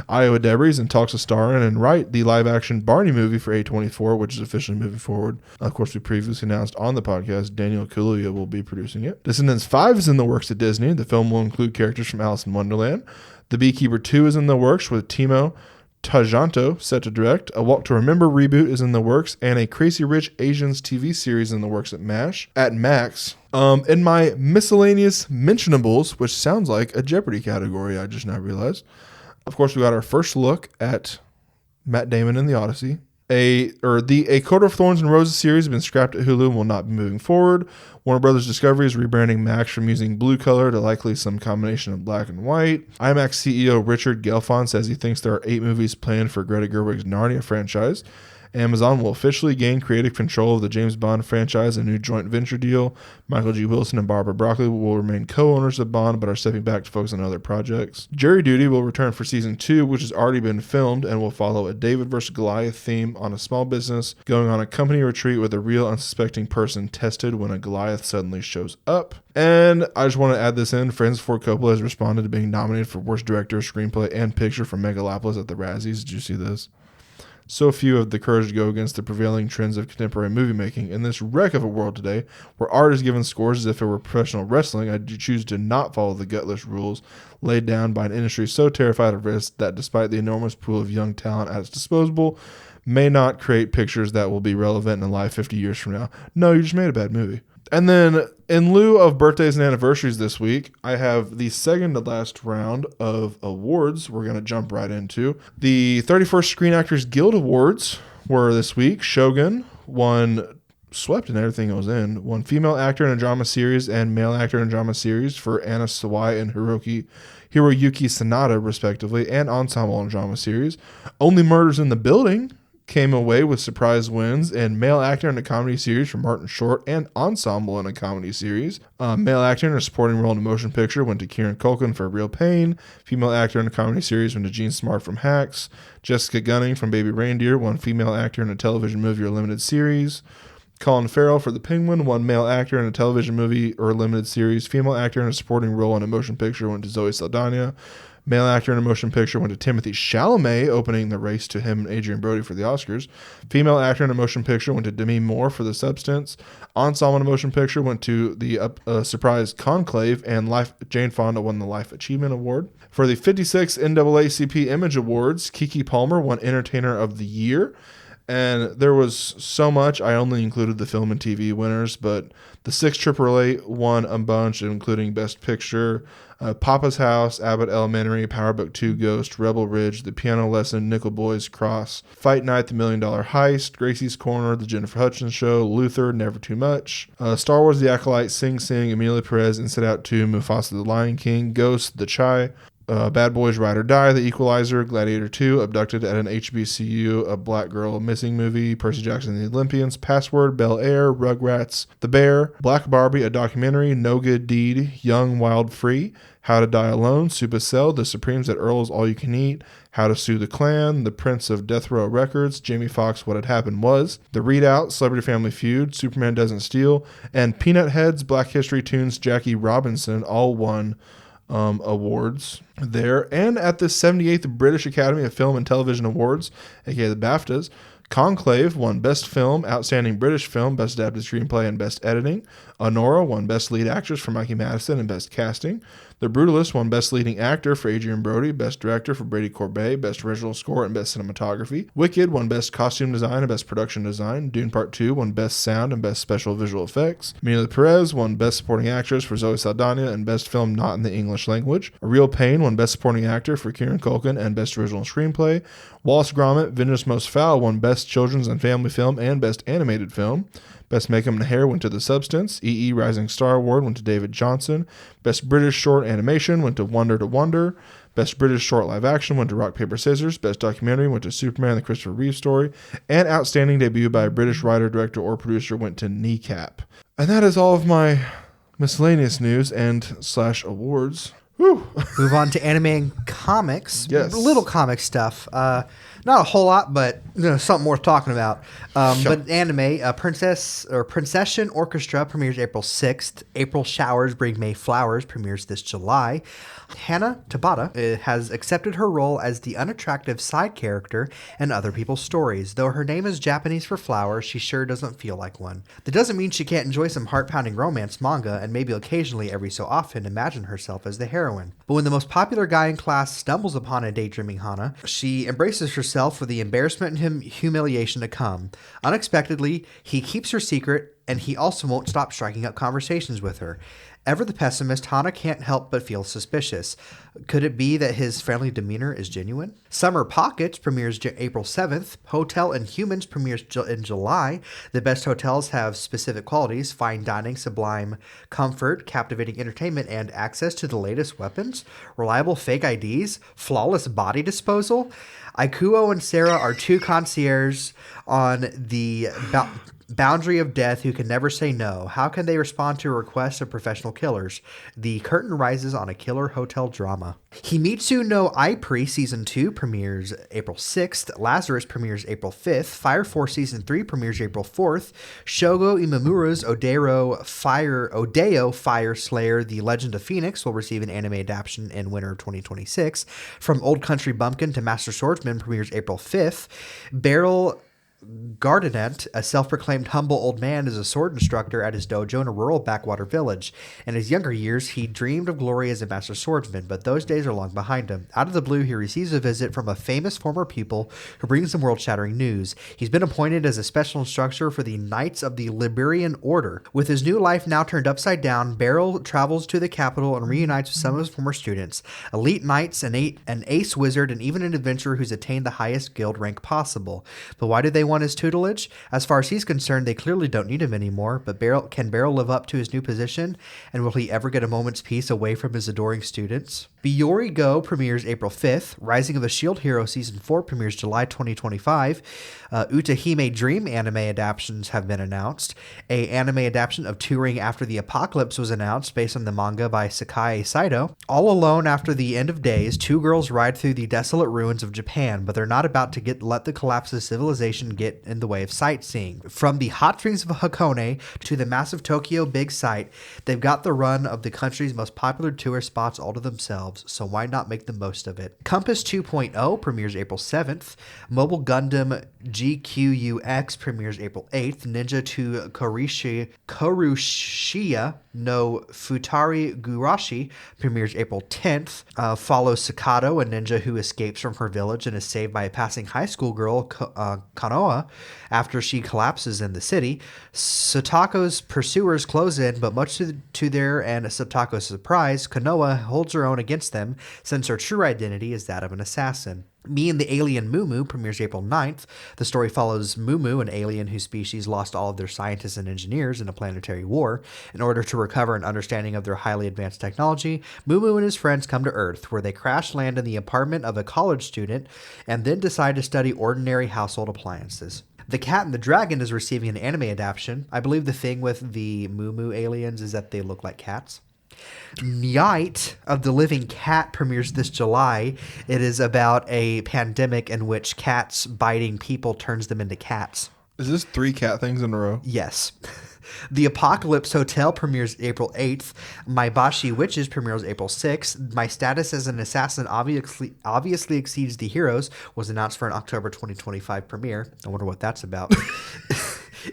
Iowa Debris is in talks to star in and write the live-action Barney movie for A24, which is officially moving forward. Of course, we previously announced on the podcast Daniel Kaluuya will be producing it. Descendants 5 is in the works at Disney. The film will include characters from Alice in Wonderland. The Beekeeper 2 is in the works with Timo Tjahjanto set to direct. A Walk to Remember reboot is in the works, and a Crazy Rich Asians TV series in the works at Max. In my miscellaneous mentionables, which sounds like a Jeopardy category, I just now realized. Of course, we got our first look at Matt Damon in The Odyssey. A Coat of Thorns and Roses series has been scrapped at Hulu and will not be moving forward. Warner Brothers Discovery is rebranding Max from using blue color to likely some combination of black and white. IMAX CEO Richard Gelfond says he thinks there are 8 movies planned for Greta Gerwig's Narnia franchise. Amazon will officially gain creative control of the James Bond franchise, a new joint venture deal. Michael G. Wilson and Barbara Broccoli will remain co-owners of Bond, but are stepping back to focus on other projects. Jury Duty will return for season 2, which has already been filmed, and will follow a David vs. Goliath theme on a small business going on a company retreat with a real unsuspecting person tested when a Goliath suddenly shows up. And I just want to add this in. Francis Ford Coppola has responded to being nominated for Worst Director, Screenplay, and Picture for Megalopolis at the Razzies. Did you see this? So few have the courage to go against the prevailing trends of contemporary movie making. In this wreck of a world today, where art is given scores as if it were professional wrestling, I choose to not follow the gutless rules laid down by an industry so terrified of risk that despite the enormous pool of young talent at its disposal, may not create pictures that will be relevant and alive 50 years from now. No, you just made a bad movie. And then, in lieu of birthdays and anniversaries this week, I have the second to last round of awards we're going to jump right into. The 31st Screen Actors Guild Awards were this week. Shogun swept in everything it was in, won Female Actor in a Drama Series and Male Actor in a Drama Series for Anna Sawai and Hiroyuki Sanada, respectively, and Ensemble in a Drama Series. Only Murders in the Building came away with surprise wins in Male Actor in a Comedy Series for Martin Short and Ensemble in a Comedy Series. Male Actor in a Supporting Role in a Motion Picture went to Kieran Culkin for Real Pain. Female Actor in a Comedy Series went to Jean Smart from Hacks. Jessica Gunning from Baby Reindeer won Female Actor in a Television Movie or Limited Series. Colin Farrell for The Penguin won Male Actor in a Television Movie or Limited Series. Female Actor in a Supporting Role in a Motion Picture went to Zoe Saldana. Male Actor in a Motion Picture went to Timothy Chalamet, opening the race to him and Adrian Brody for the Oscars. Female Actor in a Motion Picture went to Demi Moore for The Substance. Ensemble in a Motion Picture went to the surprise Conclave, and Jane Fonda won the Life Achievement Award. For the 56 NAACP Image Awards, Keke Palmer won Entertainer of the Year. And there was so much, I only included the film and TV winners, but the 6 AAA won a bunch, including Best Picture, Papa's House, Abbott Elementary, Power Book 2 Ghost, Rebel Ridge, The Piano Lesson, Nickel Boys Cross, Fight Night, The $1 Million Heist, Gracie's Corner, The Jennifer Hudson Show, Luther, Never Too Much, Star Wars The Acolyte, Sing Sing, Emilia Perez, Inside Out 2, Mufasa the Lion King, Ghost, The Chai, Bad Boys Ride or Die, The Equalizer, Gladiator 2, Abducted at an HBCU, A Black Girl Missing Movie, Percy Jackson and the Olympians, Password, Bel Air, Rugrats, The Bear, Black Barbie, a documentary, No Good Deed, Young, Wild, Free, How to Die Alone, Supercell, The Supremes at Earl's All You Can Eat, How to Sue the Klan, The Prince of Death Row Records, Jamie Foxx, What Had Happened Was, The Readout, Celebrity Family Feud, Superman Doesn't Steal, and Peanut Heads, Black History Tunes, Jackie Robinson all won awards there. And at the 78th British Academy of Film and Television Awards, aka the BAFTAs, Conclave won Best Film, Outstanding British Film, Best Adapted Screenplay, and Best Editing. Honora won Best Lead Actress for Mikey Madison and Best Casting. The Brutalist won Best Leading Actor for Adrian Brody, Best Director for Brady Corbet, Best Original Score and Best Cinematography. Wicked won Best Costume Design and Best Production Design. Dune Part 2 won Best Sound and Best Special Visual Effects. Amelia Perez won Best Supporting Actress for Zoe Saldana and Best Film Not in the English Language. A Real Pain won Best Supporting Actor for Kieran Culkin and Best Original Screenplay. Wallace Gromit, Vengeance Most Foul won Best Children's and Family Film and Best Animated Film. Best Makeup and Hair went to The Substance. EE Rising Star Award went to David Johnson. Best British Short Animation went to Wonder to Wonder. Best British Short Live Action went to Rock, Paper, Scissors. Best Documentary went to Superman, the Christopher Reeve Story. And Outstanding Debut by a British Writer, Director, or Producer went to Kneecap. And that is all of my miscellaneous news and / awards. Whew. Move on to anime and comics. Yes. Little comic stuff. Not a whole lot, but something worth talking about. But anime, Princession Orchestra premieres April 6th. April Showers Bring May Flowers premieres this July. Hannah Tabata has accepted her role as the unattractive side character in other people's stories. Though her name is Japanese for flower, she sure doesn't feel like one. That doesn't mean she can't enjoy some heart-pounding romance manga and maybe occasionally every so often imagine herself as the heroine. But when the most popular guy in class stumbles upon a daydreaming Hana, she embraces herself for the embarrassment and humiliation to come. Unexpectedly, he keeps her secret, and he also won't stop striking up conversations with her. Ever the pessimist, Hana can't help but feel suspicious. Could it be that his friendly demeanor is genuine? Summer Pockets premieres April 7th. Hotel Inhumans premieres in July. The best hotels have specific qualities: fine dining, sublime comfort, captivating entertainment, and access to the latest weapons. Reliable fake IDs, flawless body disposal. Ikuo and Sarah are two concierges on the boundary of death who can never say no. How can they respond to a request of professional killers? The curtain rises on a killer hotel drama. Himitsu no Aipri Season 2 premieres April 6th. Lazarus premieres April 5th. Fire Force Season 3 premieres April 4th. Shogo Imamura's Odeo Fire Slayer The Legend of Phoenix will receive an anime adaptation in winter of 2026. From Old Country Bumpkin to Master Swordsman premieres April 5th. Beryl Gardenet, a self-proclaimed humble old man, is a sword instructor at his dojo in a rural backwater village. In his younger years, he dreamed of glory as a master swordsman, but those days are long behind him. Out of the blue, he receives a visit from a famous former pupil who brings him world-shattering news. He's been appointed as a special instructor for the Knights of the Liberian Order. With his new life now turned upside down, Beryl travels to the capital and reunites with some of his former students, elite knights, an ace wizard, and even an adventurer who's attained the highest guild rank possible. But why do they want his tutelage? As far as he's concerned, they clearly don't need him anymore, but can Beryl live up to his new position? And will he ever get a moment's peace away from his adoring students? Biyori Go premieres April 5th. Rising of the Shield Hero Season 4 premieres July 2025. Utahime Dream anime adaptations have been announced. A anime adaptation of Touring After the Apocalypse was announced based on the manga by Sakai Saito. All alone after the end of days, two girls ride through the desolate ruins of Japan, but they're not about to let the collapse of civilization get in the way of sightseeing. From the hot springs of Hakone to the massive Tokyo Big Sight, they've got the run of the country's most popular tourist spots all to themselves, so why not make the most of it? Compass 2.0 premieres April 7th. Mobile Gundam GQUX premieres April 8th. Ninja to Kurushiya no Futari Gurashi premieres April 10th. Follows Sakato, a ninja who escapes from her village and is saved by a passing high school girl, Kanoa, after she collapses in the city. Satako's pursuers close in, but much to their and Satako's surprise, Kanoa holds her own against them, since her true identity is that of an assassin. Me and the Alien Mumu premieres April 9th. The story follows Mumu, an alien whose species lost all of their scientists and engineers in a planetary war. In order to recover an understanding of their highly advanced technology, Mumu and his friends come to Earth, where they crash land in the apartment of a college student and then decide to study ordinary household appliances. The Cat and the Dragon is receiving an anime adaptation. I believe the thing with the Mumu aliens is that they look like cats. Night of the Living Cat premieres this July. It is about a pandemic in which cats biting people turns them into cats. Is this 3 cat things in a row? Yes. The Apocalypse Hotel premieres April 8th. My Bashi Witches premieres April 6th. My Status as an Assassin obviously Exceeds the Heroes was announced for an October 2025 premiere. I wonder what that's about.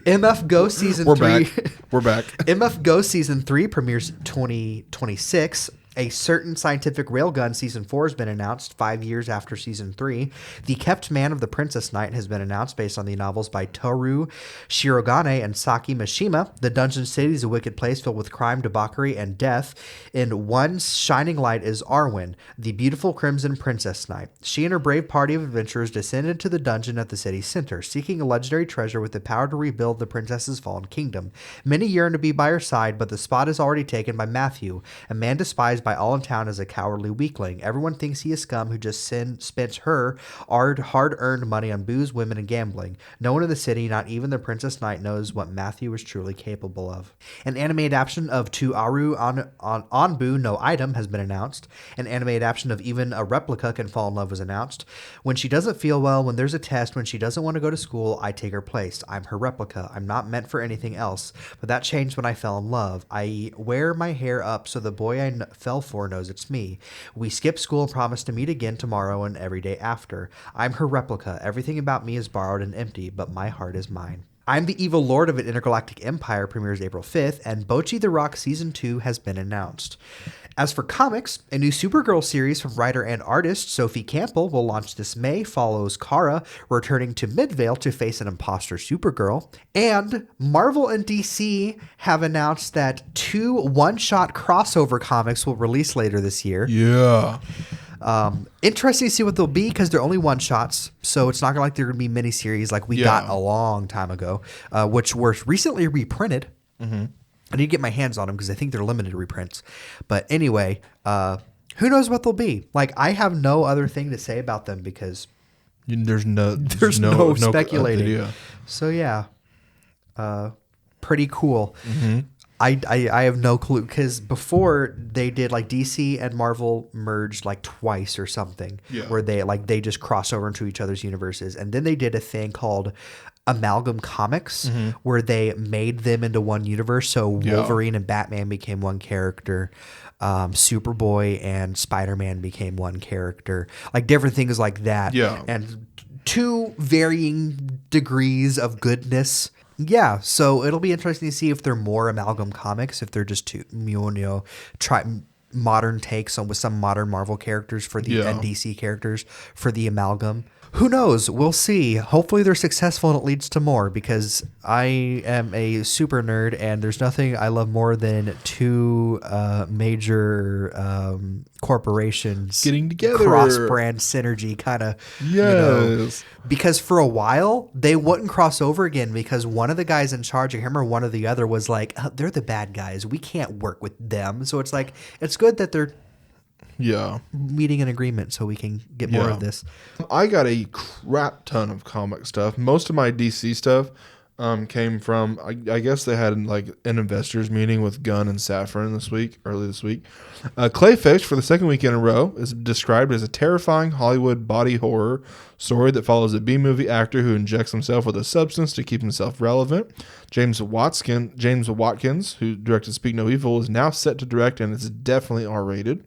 MF Go Season 3. We're back. MF Go Season 3 premieres 2026. A Certain Scientific Railgun Season 4 has been announced 5 years after Season 3. The Kept Man of the Princess Knight has been announced based on the novels by Toru Shirogane and Saki Mishima. The Dungeon City is a wicked place filled with crime, debauchery, and death. And one shining light is Arwen, the beautiful Crimson Princess Knight. She and her brave party of adventurers descend into the dungeon at the city's center, seeking a legendary treasure with the power to rebuild the princess's fallen kingdom. Many yearn to be by her side, but the spot is already taken by Matthew, a man despised by all in town as a cowardly weakling. Everyone thinks he is scum who just spent her hard-earned money on booze, women, and gambling. No one in the city, not even the Princess Knight, knows what Matthew is truly capable of. An anime adaptation of To Aru Onbu no Item has been announced. An anime adaptation of Even a Replica Can Fall in Love was announced. When she doesn't feel well, when there's a test, when she doesn't want to go to school, I take her place. I'm her replica. I'm not meant for anything else. But that changed when I fell in love. I wear my hair up so the boy I fell for knows it's me. We skip school and promise to meet again tomorrow and every day after. I'm her replica. Everything about me is borrowed and empty, but my heart is mine. I'm the Evil Lord of an Intergalactic Empire premieres April 5th, and Bocchi the Rock Season 2 has been announced. As for comics, a new Supergirl series from writer and artist Sophie Campbell will launch this May, follows Kara returning to Midvale to face an imposter Supergirl. And Marvel and DC have announced that 2 one-shot crossover comics will release later this year. Yeah. Interesting to see what they'll be because they're only one-shots, so it's not like they're going to be miniseries like we got a long time ago, which were recently reprinted. Mm-hmm. I need to get my hands on them because I think they're limited reprints. But anyway, who knows what they'll be? Like, I have no other thing to say about them because there's no speculating. So yeah, pretty cool. Mm-hmm. I have no clue because before they did like DC and Marvel merged like twice or something, where they just cross over into each other's universes, and then they did a thing called Amalgam Comics, where they made them into one universe. So Wolverine and Batman became one character. Superboy and Spider-Man became one character. Like different things like that. Yeah. And 2 varying degrees of goodness. Yeah. So it'll be interesting to see if they're more Amalgam Comics, if they're just try modern takes on with some modern Marvel characters for the and DC characters for the Amalgam. Who knows? We'll see. Hopefully they're successful and it leads to more because I am a super nerd and there's nothing I love more than 2 major corporations getting together. Cross-brand synergy kind of. Yes. Because for a while they wouldn't cross over again because one of the guys in charge, I can't remember one or the other, was like, oh, they're the bad guys. We can't work with them. So it's like, it's good that they're meeting an agreement so we can get more of this. I got a crap ton of comic stuff. Most of my DC stuff came from, I guess they had like an investors meeting with Gunn and Safran early this week. Clayfish, for the second week in a row, is described as a terrifying Hollywood body horror story that follows a B-movie actor who injects himself with a substance to keep himself relevant. James Watkins, who directed Speak No Evil, is now set to direct, and it's definitely R-rated.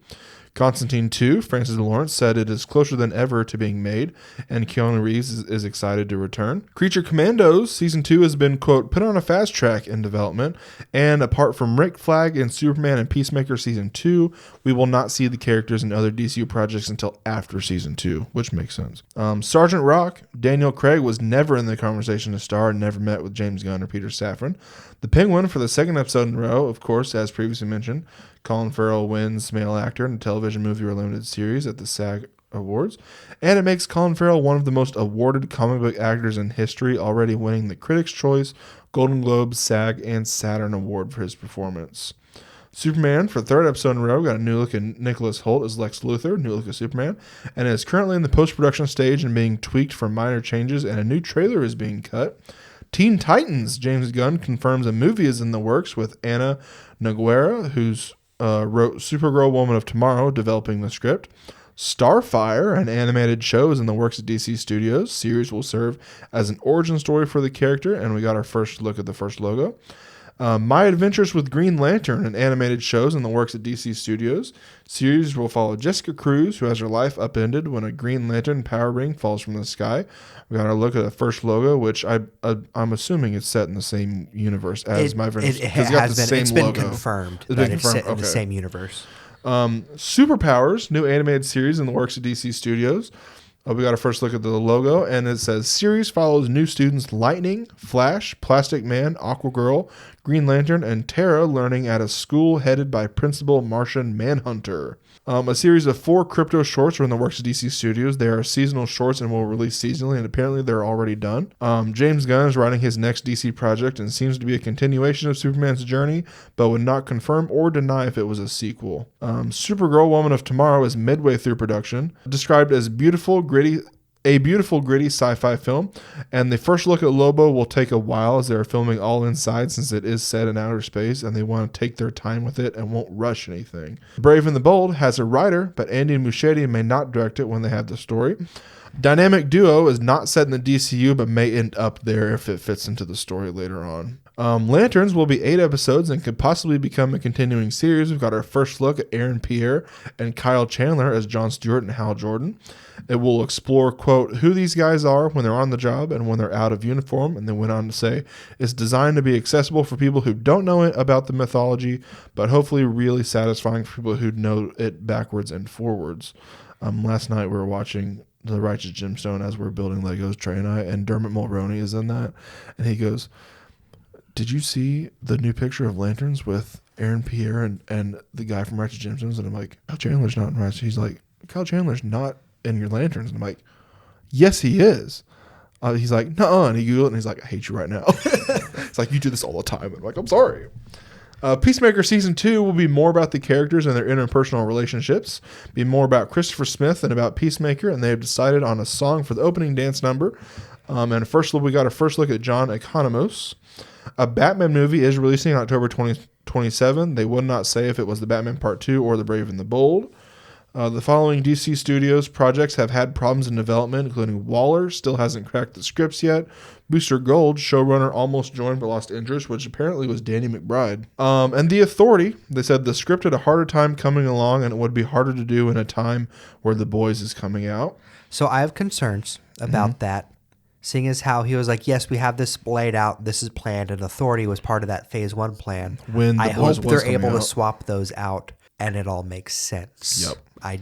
Constantine 2, Francis Lawrence said it is closer than ever to being made, and Keanu Reeves is excited to return. Creature Commandos Season 2 has been, quote, put on a fast track in development, and apart from Rick Flag and Superman and Peacemaker Season 2, we will not see the characters in other DCU projects until after Season 2, which makes sense. Sergeant Rock, Daniel Craig was never in the conversation to star and never met with James Gunn or Peter Safran. The Penguin, for the second episode in a row, of course, as previously mentioned, Colin Farrell wins Male Actor in a Television Movie or Limited Series at the SAG Awards, and it makes Colin Farrell one of the most awarded comic book actors in history, already winning the Critics' Choice, Golden Globe, SAG, and Saturn Award for his performance. Superman, for the third episode in a row, got a new look at Nicholas Hoult as Lex Luthor, new look at Superman, and is currently in the post-production stage and being tweaked for minor changes, and a new trailer is being cut. Teen Titans, James Gunn confirms a movie is in the works with Anna Nogueira, who's wrote Supergirl Woman of Tomorrow, developing the script. Starfire, an animated show, is in the works at DC Studios. Series will serve as an origin story for the character, and we got our first look at the first logo. My Adventures with Green Lantern, an animated show, is in the works at DC Studios. Series will follow Jessica Cruz, who has her life upended when a Green Lantern power ring falls from the sky. We got our look at the first logo, which I'm assuming it's set in the same universe as My Adventures. It's been confirmed that it's set in the same universe. Superpowers, new animated series in the works of DC Studios. We got a first look at the logo, and it says, series follows new students Lightning, Flash, Plastic Man, Aquagirl, Green Lantern, and Terra learning at a school headed by Principal Martian Manhunter. A series of 4 crypto shorts are in the works of DC Studios. They are seasonal shorts and will release seasonally, and apparently they're already done. James Gunn is writing his next DC project and seems to be a continuation of Superman's journey, but would not confirm or deny if it was a sequel. Supergirl Woman of Tomorrow is midway through production, described as a beautiful, gritty sci-fi film, and the first look at Lobo will take a while as they are filming all inside since it is set in outer space and they want to take their time with it and won't rush anything. Brave and the Bold has a writer, but Andy Muschietti may not direct it when they have the story. Dynamic Duo is not set in the DCU but may end up there if it fits into the story later on. Lanterns will be 8 episodes and could possibly become a continuing series. We've got our first look at Aaron Pierre and Kyle Chandler as Jon Stewart and Hal Jordan. It will explore, quote, who these guys are when they're on the job and when they're out of uniform, and then went on to say, it's designed to be accessible for people who don't know it about the mythology, but hopefully really satisfying for people who know it backwards and forwards. Last night we were watching The Righteous Gemstone as we were building Legos, Trey and I, and Dermot Mulroney is in that, and he goes, did you see the new picture of Lanterns with Aaron Pierre and the guy from Righteous Gemstones? And I'm like, Kyle Chandler's not in Righteous. He's like, Kyle Chandler's not in your Lanterns. And I'm like, yes, he is. He's like, nuh-uh. And he Googled it and he's like, I hate you right now. It's like, you do this all the time. And I'm like, I'm sorry. Peacemaker Season 2 will be more about the characters and their interpersonal relationships, be more about Christopher Smith than about Peacemaker, and they have decided on a song for the opening dance number. And first we got a first look at John Economos. A Batman movie is releasing in October 2027. They would not say if it was the Batman Part 2 or the Brave and the Bold. The following DC Studios projects have had problems in development, including Waller, still hasn't cracked the scripts yet. Booster Gold, showrunner almost joined but lost interest, which apparently was Danny McBride. And The Authority, they said the script had a harder time coming along and it would be harder to do in a time where The Boys is coming out. So I have concerns about that. Seeing as how he was like, yes, we have this laid out, this is planned, and Authority was part of that Phase 1 plan. When I hope they're able to swap those out and it all makes sense. Yep.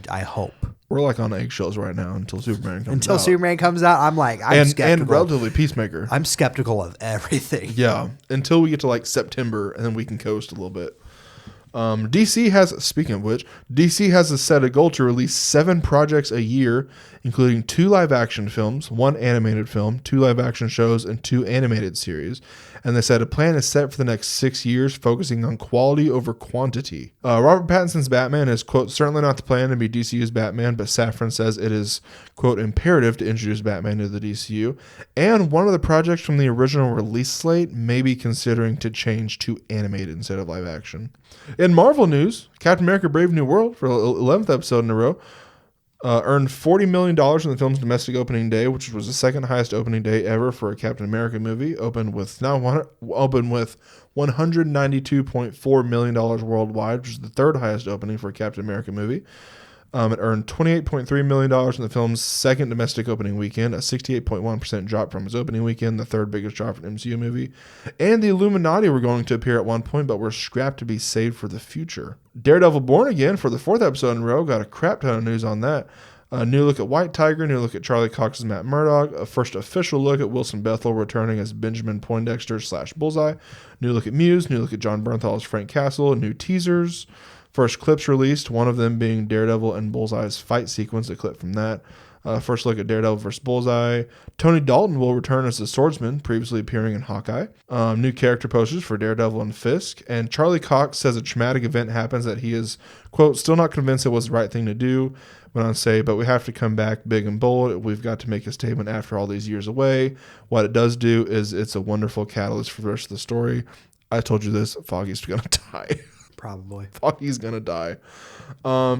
I hope. We're like on eggshells right now until Superman comes out. Until Superman comes out, I'm like, I'm skeptical. And relatively Peacemaker. I'm skeptical of everything. Yeah. Until we get to like September and then we can coast a little bit. DC has a set a goal to release 7 projects a year, including 2 live action films, 1 animated film, 2 live action shows, and 2 animated series. And they said a plan is set for the next 6 years, focusing on quality over quantity. Robert Pattinson's Batman is, quote, certainly not the plan to be DCU's Batman, but Safran says it is, quote, imperative to introduce Batman to the DCU. And one of the projects from the original release slate may be considering to change to animated instead of live action. In Marvel news, Captain America Brave New World, for the 11th episode in a row, earned $40 million in the film's domestic opening day, which was the second highest opening day ever for a Captain America movie. Opened with $192.4 million worldwide, which is the third highest opening for a Captain America movie. It earned $28.3 million in the film's second domestic opening weekend, a 68.1% drop from its opening weekend, the third biggest drop for an MCU movie. And the Illuminati were going to appear at one point, but were scrapped to be saved for the future. Daredevil Born Again, for the 4th episode in a row, got a crap ton of news on that. A new look at White Tiger, new look at Charlie Cox's Matt Murdock, a first official look at Wilson Bethel returning as Benjamin Poindexter / Bullseye, new look at Muse, new look at John Bernthal as Frank Castle, new teasers. First clips released, one of them being Daredevil and Bullseye's fight sequence, a clip from that. First look at Daredevil vs. Bullseye. Tony Dalton will return as the swordsman, previously appearing in Hawkeye. New character posters for Daredevil and Fisk. And Charlie Cox says a traumatic event happens that he is, quote, still not convinced it was the right thing to do. Went on to say, but we have to come back big and bold. We've got to make a statement after all these years away. What it does do is it's a wonderful catalyst for the rest of the story. I told you this, Foggy's going to die. Probably. Foggy's going to die.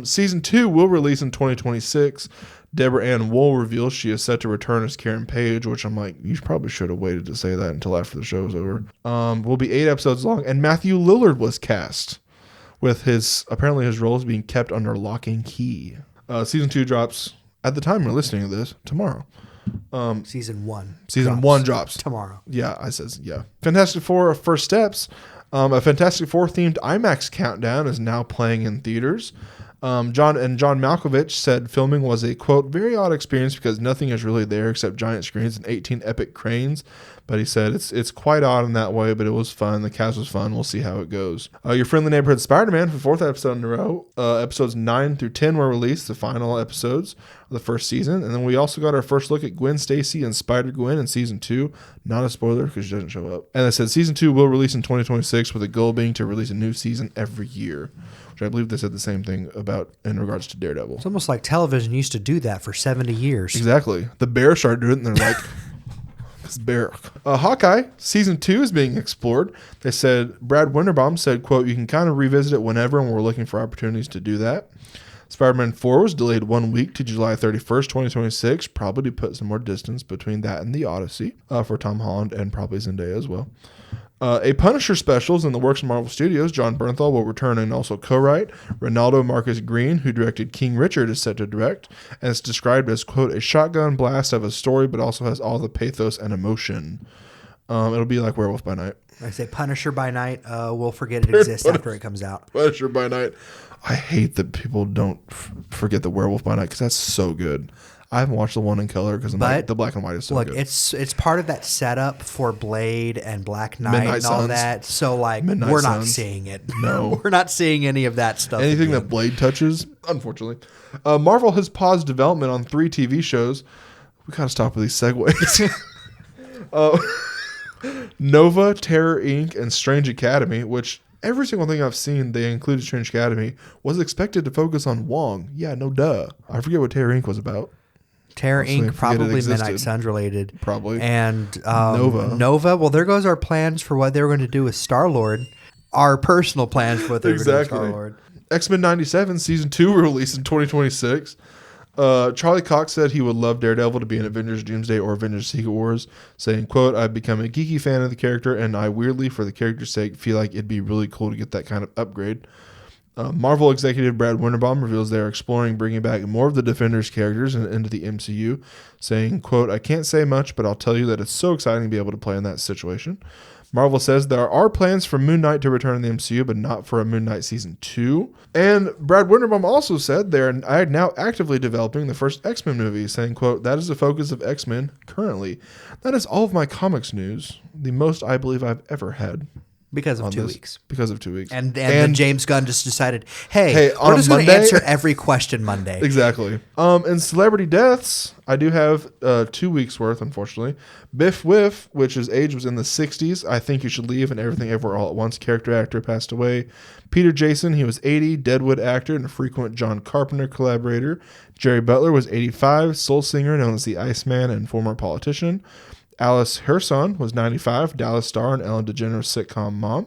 Season 2 will release in 2026. Deborah Ann Woll reveals she is set to return as Karen Page, which I'm like, you probably should have waited to say that until after the show is over. Will be 8 episodes long, and Matthew Lillard was cast, with his role is being kept under lock and key. Season 2 drops, at the time we're listening to this, tomorrow. Season 1 drops tomorrow. Yeah, I says, yeah. Fantastic Four First Steps. A Fantastic Four themed IMAX countdown is now playing in theaters. John Malkovich said filming was a, quote, very odd experience because nothing is really there except giant screens and 18 epic cranes. But he said it's quite odd in that way, but it was fun. The cast was fun. We'll see how it goes. Your Friendly Neighborhood Spider-Man for the 4th episode in a row. Episodes 9 through 10 were released, the final episodes of the first season. And then we also got our first look at Gwen Stacy and Spider-Gwen in season 2. Not a spoiler because she doesn't show up. And they said season 2 will release in 2026 with the goal being to release a new season every year. Which I believe they said the same thing about in regards to Daredevil. It's almost like television used to do that for 70 years. Exactly. The Bear started doing it, and they're like, this Bear. Hawkeye, season 2 is being explored. They said, Brad Winterbaum said, quote, you can kind of revisit it whenever, and we're looking for opportunities to do that. Spider-Man 4 was delayed 1 week to July 31st, 2026, probably to put some more distance between that and the Odyssey for Tom Holland and probably Zendaya as well. A Punisher special is in the works in Marvel Studios. John Bernthal will return and also co-write. Ronaldo Marcus Green, who directed King Richard, is set to direct. And it's described as, quote, a shotgun blast of a story, but also has all the pathos and emotion. It'll be like Werewolf by Night. I say Punisher by Night. We'll forget it exists after it comes out. Punisher by Night. I hate that people don't forget the Werewolf by Night because that's so good. I haven't watched the one in color because the black and white is so good. Look, it's part of that setup for Blade and Black Knight Midnight and all Suns. that. So, like, Midnight we're not Suns. seeing it. No. We're not seeing any of that stuff. Anything again. that Blade touches, unfortunately. Marvel has paused development on 3 TV shows. We gotta stop with these segues. Nova, Terror Inc., and Strange Academy, which every single thing I've seen they included Strange Academy, was expected to focus on Wong. Yeah, no duh. I forget what Terror Inc. was about. Terror Honestly, Inc. probably Midnight Suns related. Probably. And Nova. Well, there goes our plans for what they were going to do with Star-Lord. Our personal plans for what they were going to do with Star-Lord. X-Men 97 season 2 will release in 2026. Charlie Cox said he would love Daredevil to be in Avengers Doomsday or Avengers Secret Wars, saying, quote, I've become a geeky fan of the character, and I weirdly, for the character's sake, feel like it'd be really cool to get that kind of upgrade. Marvel executive Brad Winterbaum reveals they are exploring bringing back more of the Defenders characters into the MCU, saying, quote, I can't say much, but I'll tell you that it's so exciting to be able to play in that situation. Marvel says there are plans for Moon Knight to return in the MCU, but not for a Moon Knight Season 2. And Brad Winterbaum also said they're now actively developing the first X-Men movie, saying, quote, that is the focus of X-Men currently. That is all of my comics news, the most I believe I've ever had. Because of 2 weeks. Because of 2 weeks. And then James Gunn just decided, hey we're just going to answer every question Monday. Exactly. In celebrity deaths, I do have 2 weeks worth, unfortunately. Biff Whiff, which his age was in the 60s. I Think You Should Leave and Everything Everywhere All at Once character actor passed away. Peter Jason, he was 80, Deadwood actor and a frequent John Carpenter collaborator. Jerry Butler was 85, soul singer known as the Iceman and former politician. Alice Herson was 95, Dallas star and Ellen DeGeneres sitcom mom.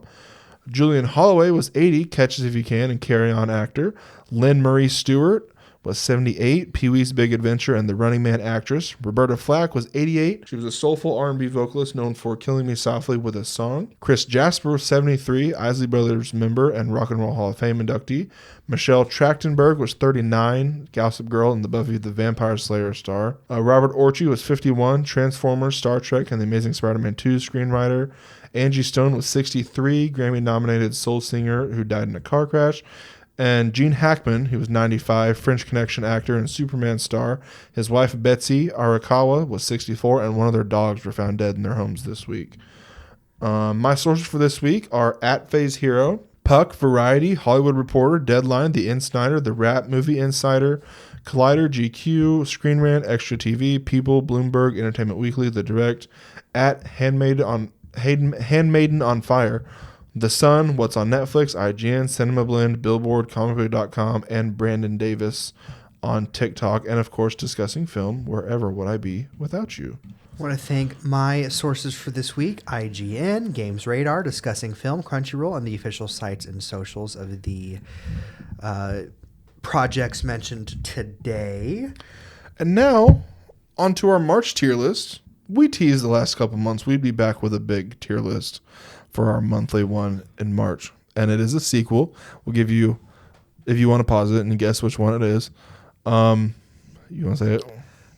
Julian Holloway was 80, Catch As If You Can and Carry On actor. Lynn Marie Stewart was 78, Pee-wee's Big Adventure and The Running Man actress. Roberta Flack was 88. She was a soulful R&B vocalist known for Killing Me Softly with a Song. Chris Jasper was 73, Isley Brothers member and Rock and Roll Hall of Fame inductee. Michelle Trachtenberg was 39, Gossip Girl and the Buffy the Vampire Slayer star. Robert Orci was 51, Transformers, Star Trek, and The Amazing Spider-Man 2 screenwriter. Angie Stone was 63, Grammy-nominated soul singer who died in a car crash. And Gene Hackman, who was 95, French Connection actor and Superman star. His wife, Betsy Arakawa, was 64, and one of their dogs were found dead in their homes this week. My sources for this week are @FazeHero, Puck, Variety, Hollywood Reporter, Deadline, The Insider, The Rap Movie Insider, Collider, GQ, Screen Rant, Extra TV, People, Bloomberg, Entertainment Weekly, The Direct, @Handmaiden on Fire, The Sun, What's on Netflix, IGN, Cinema Blend, Billboard, comicbook.com, and Brandon Davis on TikTok, and of course discussing film. Wherever would I be without you? I want to thank my sources for this week: IGN, Games Radar, discussing film, Crunchyroll, and the official sites and socials of the projects mentioned today. And now, onto our March tier list. We teased the last couple months we'd be back with a big tier list for our monthly one in March. And it is a sequel. We'll give you, if you want to pause it and guess which one it is. You want to say it?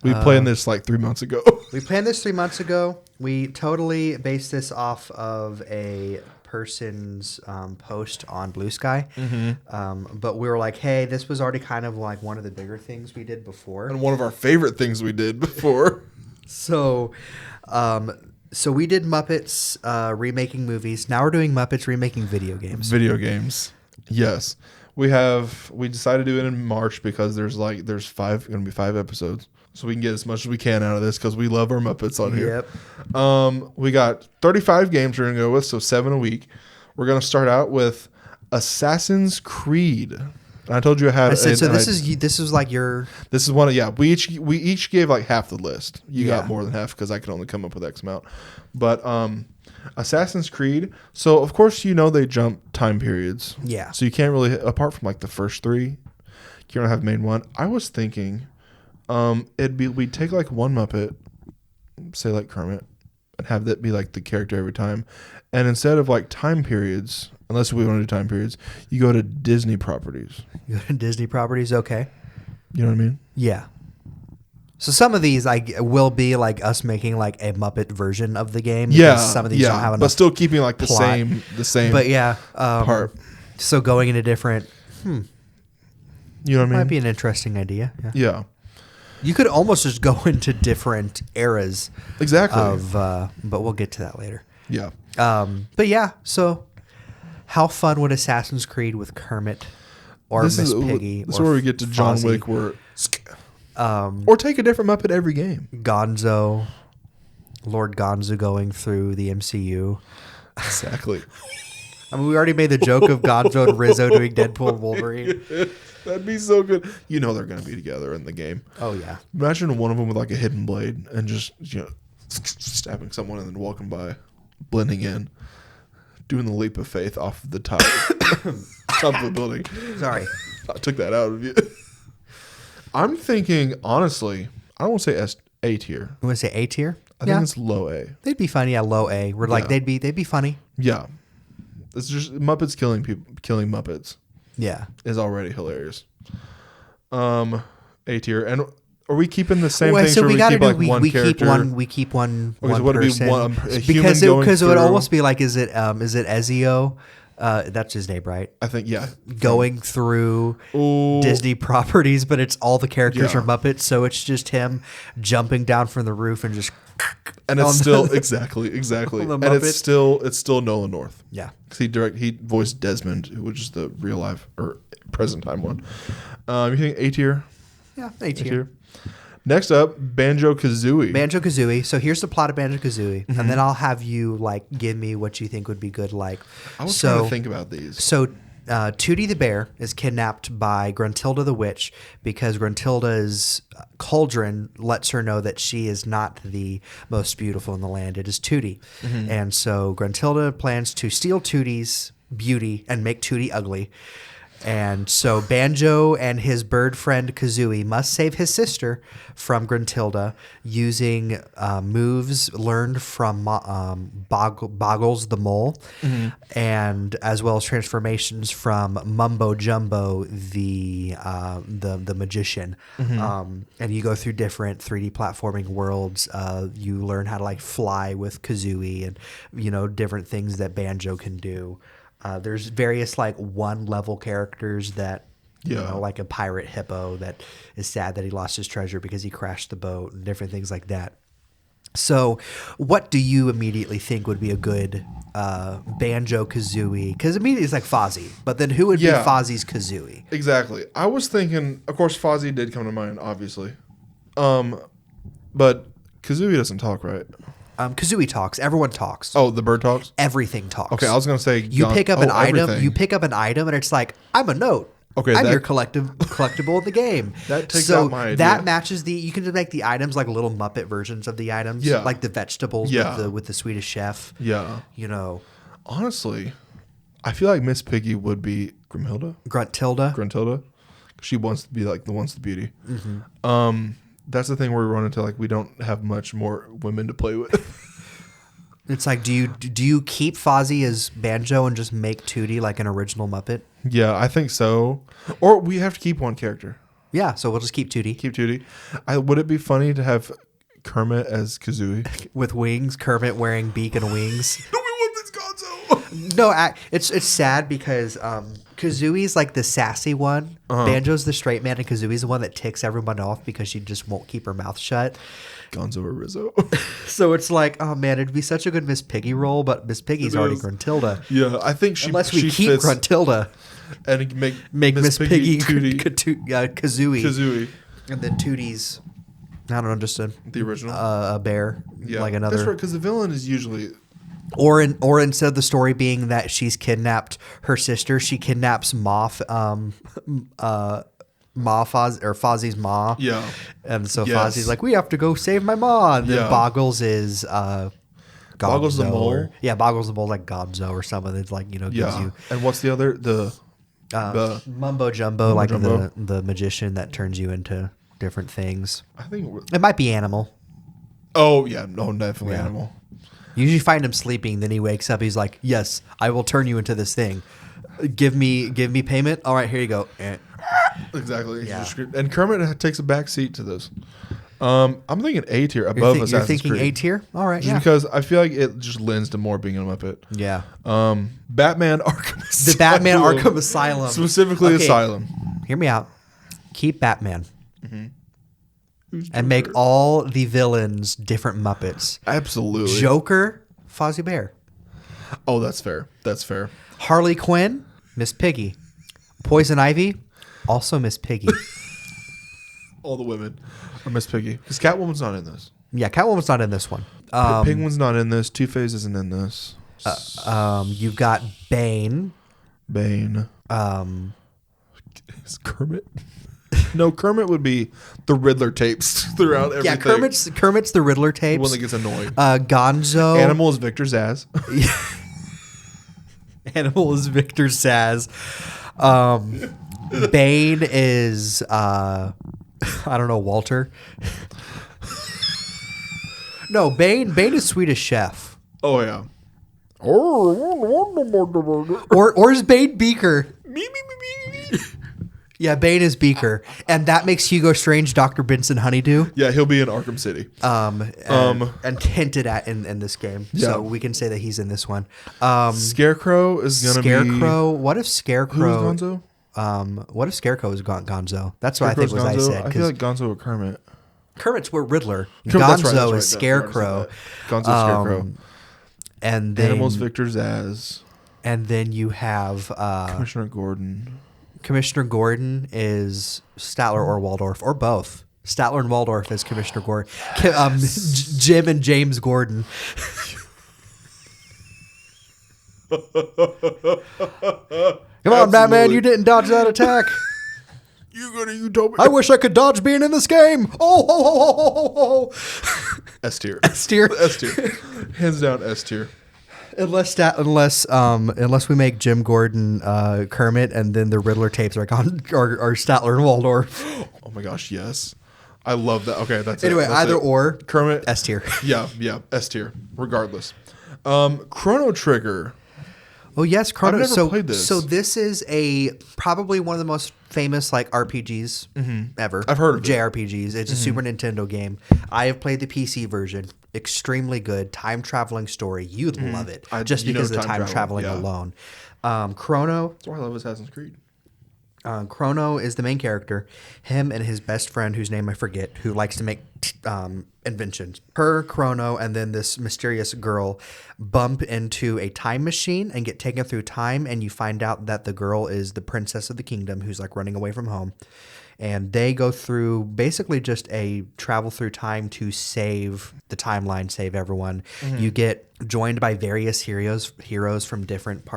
We planned this like 3 months ago. We planned this 3 months ago. We totally based this off of a person's post on Blue Sky. But we were like, hey, this was already kind of like one of the bigger things we did before. And one of our favorite things we did before. So we did Muppets remaking movies. Now we're doing Muppets remaking video games. Video games. Yes. We decided to do it in March because there's going to be 5 episodes. So we can get as much as we can out of this because we love our Muppets on here. Yep. We got 35 games we're going to go with, so 7 a week. We're going to start out with Assassin's Creed. And I told you I had. So this is like your. This is one of We each gave like half the list. You got more than half because I could only come up with X amount. But Assassin's Creed. So of course they jump time periods. Yeah. So you can't really, apart from like the first 3, you can't have main one. I was thinking. We'd take like one Muppet, say like Kermit, and have that be like the character every time. And instead of like time periods, unless we want to do time periods, you go to Disney properties. You go to Disney properties, okay. You know what I mean? Yeah. So some of these will be like us making like a Muppet version of the game. Yeah. Some of these don't have enough. But still keeping like plot. the same. But yeah. Part. So going into different. You know what I mean? Might be an interesting idea. Yeah. You could almost just go into different eras. Exactly. But we'll get to that later. Yeah. But yeah, so how fun would Assassin's Creed with Kermit or Miss Piggy? This is where we get to John Wick, or take a different Muppet every game. Gonzo, Lord Gonzo going through the MCU. Exactly. I mean, we already made the joke of Gonzo and Rizzo doing Deadpool and Wolverine. That'd be so good. They're going to be together in the game. Oh, yeah. Imagine one of them with like a hidden blade and just, stabbing someone and then walking by, blending in, doing the leap of faith off the top, top of the building. Sorry. I took that out of you. I'm thinking, honestly, I don't want to say A tier. You want to say A tier? I think it's low A. They'd be funny. Yeah, low A. We're like, they'd be funny. Yeah. It's just Muppets killing people, killing Muppets. Yeah. Is already hilarious. A tier. And are we keeping the same thing? So we keep like one character? We keep one okay, so person. A because it would almost be like, is it Ezio? That's his name, right? I think, yeah. Going through Disney properties, but it's all the characters are Muppets, so it's just him jumping down from the roof and just. And it's still exactly, and it's still Nolan North. Yeah, because he voiced Desmond, which is the real life or present time one. You think A tier? Yeah, A tier. Next up, Banjo-Kazooie. So here's the plot of Banjo-Kazooie, and then I'll have you give me what you think would be good. I was trying to think about these. So Tootie the bear is kidnapped by Gruntilda the witch because Gruntilda's cauldron lets her know that she is not the most beautiful in the land. It is Tootie. And so Gruntilda plans to steal Tootie's beauty and make Tootie ugly. And so Banjo and his bird friend Kazooie must save his sister from Gruntilda using moves learned from Boggles the mole, and as well as transformations from Mumbo Jumbo the magician. And you go through different 3D platforming worlds. You learn how to fly with Kazooie, and different things that Banjo can do. There's various 1 level characters that, like a pirate hippo that is sad that he lost his treasure because he crashed the boat and different things like that. So what do you immediately think would be a good Banjo-Kazooie? Because immediately it's like Fozzie, but then who would be Fozzie's Kazooie? Exactly. I was thinking, of course, Fozzie did come to mind, obviously. But Kazooie doesn't talk, right? Kazooie talks. Everyone talks. Oh, the bird talks? Everything talks. Okay, I was going to say... You pick up an item. Everything. You pick up an item, and it's like, I'm a note. Okay, I'm your collectible in the game. That takes out my idea. That matches the... You can just make the items like little Muppet versions of the items. Yeah. Like the vegetables with the Swedish chef. Yeah. Honestly, I feel like Miss Piggy would be Gruntilda. She wants to be the one's the beauty. That's the thing where we run into we don't have much more women to play with. It's like, do you keep Fozzie as Banjo and just make Tootie like an original Muppet? Yeah, I think so. Or we have to keep one character. Yeah, so we'll just keep Tootie. Keep Tootie. Would it be funny to have Kermit as Kazooie? With wings, Kermit wearing beak and wings. No, we want this Gonzo. No, it's sad because Kazooie's like the sassy one. Banjo's the straight man, and Kazooie's the one that ticks everyone off because she just won't keep her mouth shut. Gonzo or Rizzo. So it's like, oh man, it'd be such a good Miss Piggy role, but Miss Piggy's already Gruntilda. Yeah, I think unless we keep Gruntilda and make Miss Piggy Tootie. Kazooie, and then Tootie's, I don't know, just the original a bear, like another. That's right, because the villain is usually. Or instead of the story being that she's kidnapped her sister, she kidnaps Fozzie's ma. Yeah. And so Fozzie's like, we have to go save my ma. And then Boggles is Boggles the mole. Boggles the mole, like Gonzo or something. It's like, gives you. And what's the other? The Mumbo Jumbo, like the magician that turns you into different things. I think it might be Animal. Oh yeah, no, definitely Animal. You usually find him sleeping. Then he wakes up. He's like, "Yes, I will turn you into this thing. Give me payment. All right, here you go." Exactly. Yeah. And Kermit takes a back seat to this. I'm thinking A tier above Assassin's Creed. You're thinking A tier? All right, just because I feel like it just lends to more being a Muppet. Yeah. Batman Arkham Asylum. The Batman Arkham Asylum. Specifically Asylum. Hear me out. Keep Batman. Mm-hmm. And make all the villains different Muppets. Absolutely. Joker, Fozzie Bear. Oh, that's fair. That's fair. Harley Quinn, Miss Piggy. Poison Ivy, also Miss Piggy. All the women are Miss Piggy. Because Catwoman's not in this. Yeah, Catwoman's not in this one. Penguin's not in this. Two-Face isn't in this. You've got Bane. Is Kermit? No, Kermit would be the Riddler tapes throughout everything. Yeah, Kermit's the Riddler tapes. The one that gets annoying. Gonzo. Animal is Victor Zsasz. Animal is Victor Zsasz. Bane is I don't know, Walter. No, Bane is Swedish Chef. Oh yeah. Or is Bane Beaker? Yeah, Bane is Beaker, and that makes Hugo Strange Dr. Benson Honeydew. Yeah, he'll be in Arkham City. And hinted at in this game, so we can say that he's in this one. Scarecrow is gonna be. What if Scarecrow? Who's Gonzo? What if Scarecrow is Gonzo? That's what I think was Gonzo? I said. I feel like Gonzo or Kermit. Kermit's were Riddler. Gonzo is Scarecrow. Gonzo's Scarecrow. And then Animal's Victor Zsasz. And then you have Commissioner Gordon. Commissioner Gordon is Statler or Waldorf, or both. Statler and Waldorf as Commissioner Gordon. Jim and James Gordon. Come on, Batman, you didn't dodge that attack. You told me. I wish I could dodge being in this game. Oh. S tier. S tier. S tier. Hands down S tier. Unless we make Jim Gordon Kermit, and then the Riddler tapes are Statler and Waldorf. Oh my gosh, yes. I love that. Okay, that's anyway, it. That's either it. or. Kermit. S tier. Yeah, S tier. Regardless. Chrono Trigger. Oh yes, Chrono. I've never played this. So this is probably one of the most famous RPGs ever. I've heard of JRPGs. It's a Super Nintendo game. I have played the PC version. Extremely good time traveling story. You'd love it just because of the time traveling alone. Chrono. That's why I love Assassin's Creed. Chrono is the main character. Him and his best friend, whose name I forget, who likes to make inventions. Her, Chrono, and then this mysterious girl bump into a time machine and get taken through time, and you find out that the girl is the princess of the kingdom who's like running away from home. And they go through basically just a travel through time to save the timeline, save everyone. You get joined by various heroes from different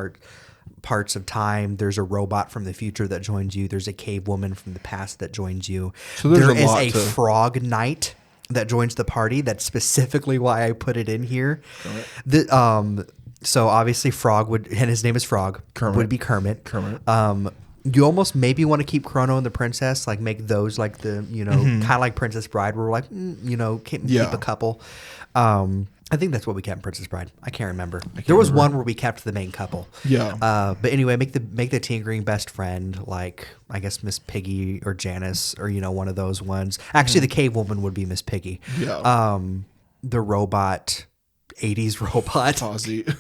parts of time. There's a robot from the future that joins you. There's a cave woman from the past that joins you. So there is a frog knight that joins the party. That's specifically why I put it in here. Right. So obviously Frog and his name is Frog. Kermit. Would be Kermit. You almost maybe want to keep Chrono and the princess, like make those like the, kind of like Princess Bride, where we're like, keep a couple. I think that's what we kept in Princess Bride. I can't remember. There was one where we kept the main couple. Yeah. But anyway, make the tinkering best friend, like I guess Miss Piggy or Janice, or one of those ones. Actually, the cave woman would be Miss Piggy. Yeah. The robot, 80s robot. Fozzie.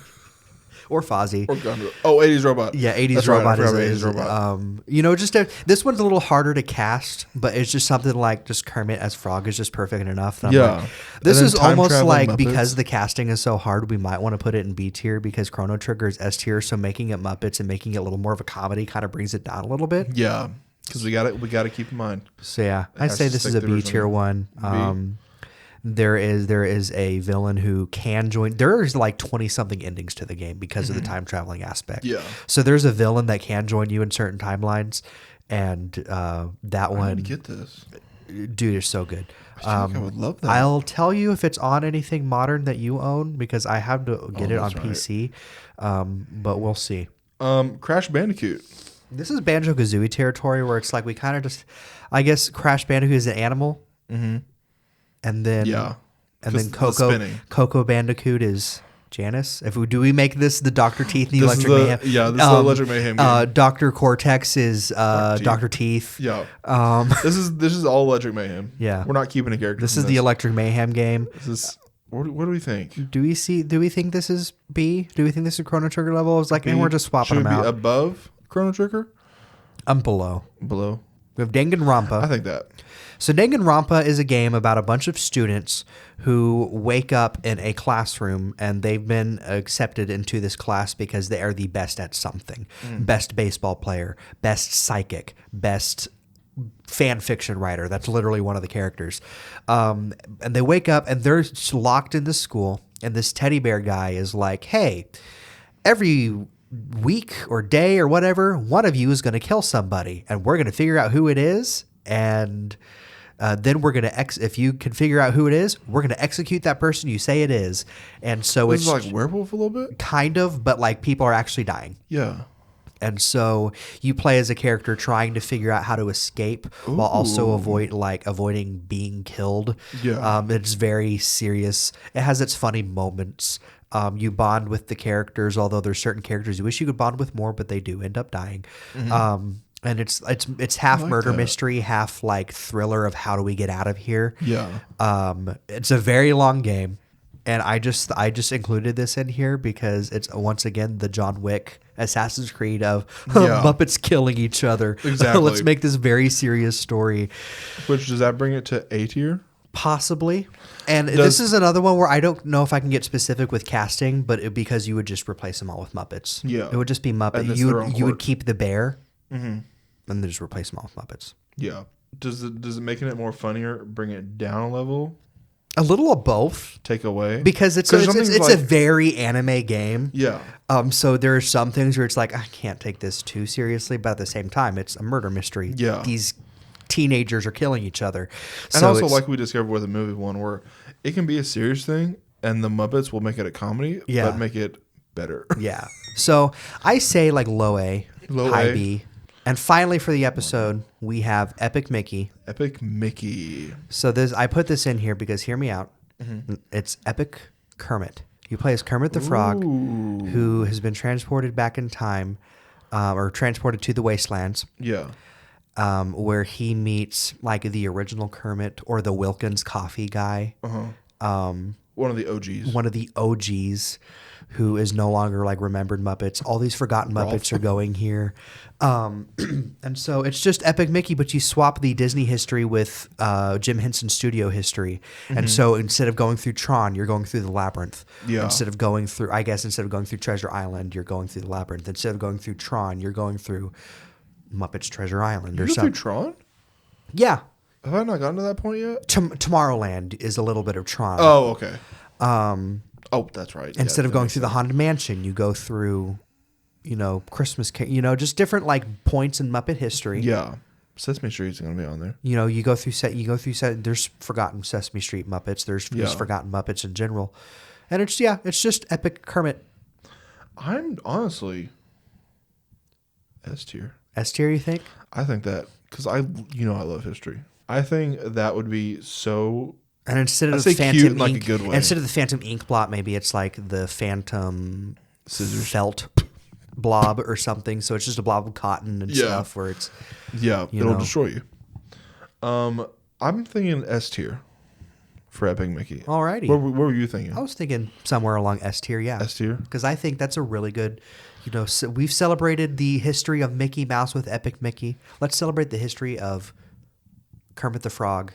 Or Fozzie. Or Gundam. Oh, 80s Robot. Yeah, 80s That's Robot right, is 80s Robot. just this one's a little harder to cast, but it's just something like just Kermit as Frog is just perfect enough. That I'm like, this is almost like Muppets. Because the casting is so hard, we might want to put it in B tier because Chrono Trigger is S tier, so making it Muppets and making it a little more of a comedy kind of brings it down a little bit. Yeah, because we got to keep in mind. So yeah, I'd say this is a B tier one. There is a villain who can join. There's like 20 something endings to the game because of the time traveling aspect. Yeah. So there's a villain that can join you in certain timelines, and that one. I need to get this. Dude, is so good. I would love that. I'll tell you if it's on anything modern that you own because I have to get it on PC. But we'll see. Crash Bandicoot. This is Banjo-Kazooie territory where it's like we kind of just, I guess Crash Bandicoot is an animal. Mm-hmm. And then Coco Bandicoot is Janice. Do we make this the Dr. Teeth and the Electric Mayhem? Yeah, this is the Electric Mayhem game. Dr. Cortex is Dr. Teeth. Yeah. This is all Electric Mayhem. Yeah. We're not keeping a character. This is the Electric Mayhem game. What do we think? Do we think this is B? Do we think this is Chrono Trigger level? It's like, and we're just swapping them out. Should it be above Chrono Trigger? I'm below. Below. We have Danganronpa. I think that. So Danganronpa is a game about a bunch of students who wake up in a classroom and they've been accepted into this class because they are the best at something. Best baseball player, best psychic, best fan fiction writer. That's literally one of the characters. And they wake up and they're locked in the school, and this teddy bear guy is like, hey, every week or day or whatever, one of you is going to kill somebody, and we're going to figure out who it is, and then we're going to if you can figure out who it is, we're going to execute that person you say it is. And so it's like werewolf a little bit, kind of, but like people are actually dying. Yeah. And so you play as a character trying to figure out how to escape while also avoiding being killed. Yeah. It's very serious. It has its funny moments. You bond with the characters, although there's certain characters you wish you could bond with more, but they do end up dying. Mm-hmm. And it's half murder mystery, half like thriller of how do we get out of here. Yeah. It's a very long game, and I just included this in here because it's once again the John Wick Assassin's Creed of Muppets killing each other. Exactly. Let's make this very serious story. Which, does that bring it to A tier? Possibly. And this is another one where I don't know if I can get specific with casting, but because you would just replace them all with Muppets. Yeah. It would just be Muppets. You would keep the bear, and then just replace them all with Muppets. Yeah. Does it making it more funnier bring it down a level? A little of both. Take away? Because it's a very anime game. Yeah. So there are some things where it's like, I can't take this too seriously, but at the same time, it's a murder mystery. Yeah. These teenagers are killing each other. And so also, like we discovered with the movie one, where it can be a serious thing, and the Muppets will make it a comedy, but make it better. Yeah. So I say like low A, high B. And finally for the episode, we have Epic Mickey. Epic Mickey. So I put this in here because, hear me out, it's Epic Kermit. You play as Kermit the Frog, who has been transported back in time, or transported to the wastelands. Yeah. Where he meets like the original Kermit or the Wilkins coffee guy. One of the OGs. One of the OGs who is no longer like remembered Muppets. All these forgotten Muppets are going here. And so it's just Epic Mickey, but you swap the Disney history with Jim Henson Studio history. And so instead of going through Tron, you're going through the Labyrinth. Yeah. Instead of going through Treasure Island, you're going through the Labyrinth. Instead of going through Tron, you're going through Muppets Treasure Island or something. Through Tron? Yeah. Have I not gotten to that point yet? Tomorrowland is a little bit of Tron. Oh, okay. That's right. Instead of going through the Haunted Mansion, you go through, Christmas, just different like points in Muppet history. Yeah. Sesame Street's going to be on there. You go through there's forgotten Sesame Street Muppets. There's just forgotten Muppets in general. And it's just Epic Kermit. I'm honestly S tier. S tier, you think? I think that, because I love history. I think that would be so. And instead of the Phantom Ink, instead of the Phantom Ink blot, maybe it's like the Phantom Scissors felt blob or something. So it's just a blob of cotton and stuff where it's it'll destroy you. I'm thinking S tier for Epic Mickey. Alrighty. What were you thinking? I was thinking somewhere along S tier, yeah. S tier? Because I think that's a really good, so we've celebrated the history of Mickey Mouse with Epic Mickey. Let's celebrate the history of Kermit the Frog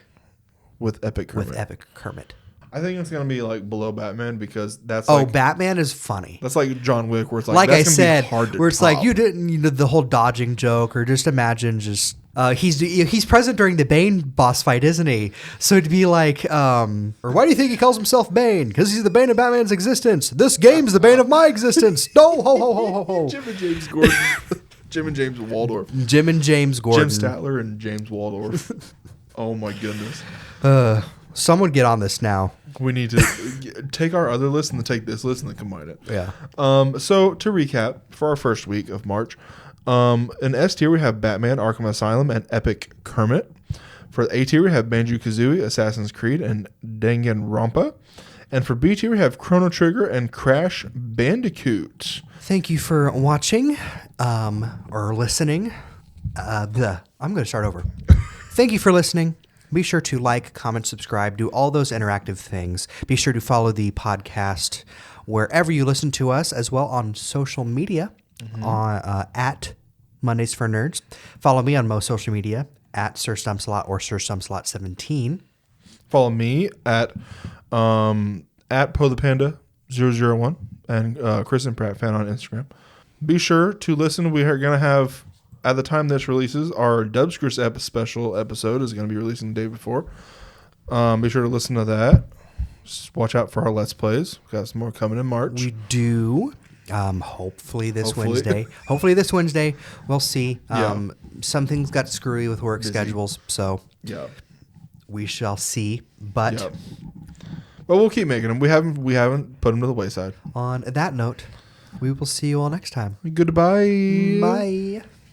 with Epic Kermit. I think it's gonna be like below Batman because that's Batman is funny. That's like John Wick, where it's like that's I said, hard to where it's top. like you didn't the whole dodging joke, or just imagine he's present during the Bane boss fight, isn't he? So it'd be like, or why do you think he calls himself Bane? Because he's the bane of Batman's existence. This game's the bane of my existence. No, ho ho ho ho ho. Jim and James Gordon. Jim and James Waldorf. Jim and James Gordon. Jim Statler and James Waldorf. Oh my goodness. Someone get on this now. We need to take our other list and then take this list and then combine it. Yeah. So to recap, for our first week of March, in S tier we have Batman Arkham Asylum and Epic Kermit. For the A tier we have Banjo-Kazooie, Assassin's Creed, and Danganronpa. And for B tier we have Chrono Trigger and Crash Bandicoot. Thank you for watching or listening. I'm going to start over. Thank you for listening. Be sure to like, comment, subscribe, do all those interactive things. Be sure to follow the podcast wherever you listen to us, as well on social media, on at Mondays for Nerds. Follow me on most social media at Sir Stumpslot or Sir Stumpslot17. Follow me at Po the Panda 001 and Kristen Pratt fan on Instagram. Be sure to listen. We are going to have, at the time this releases, our Dubscripts special episode is going to be releasing the day before. Be sure to listen to that. Just watch out for our Let's Plays. We've got some more coming in March. We do. Hopefully this Wednesday. Hopefully this Wednesday. We'll see. Some things got screwy with work schedules, so we shall see. But we'll keep making them. We haven't put them to the wayside. On that note, we will see you all next time. Goodbye. Bye.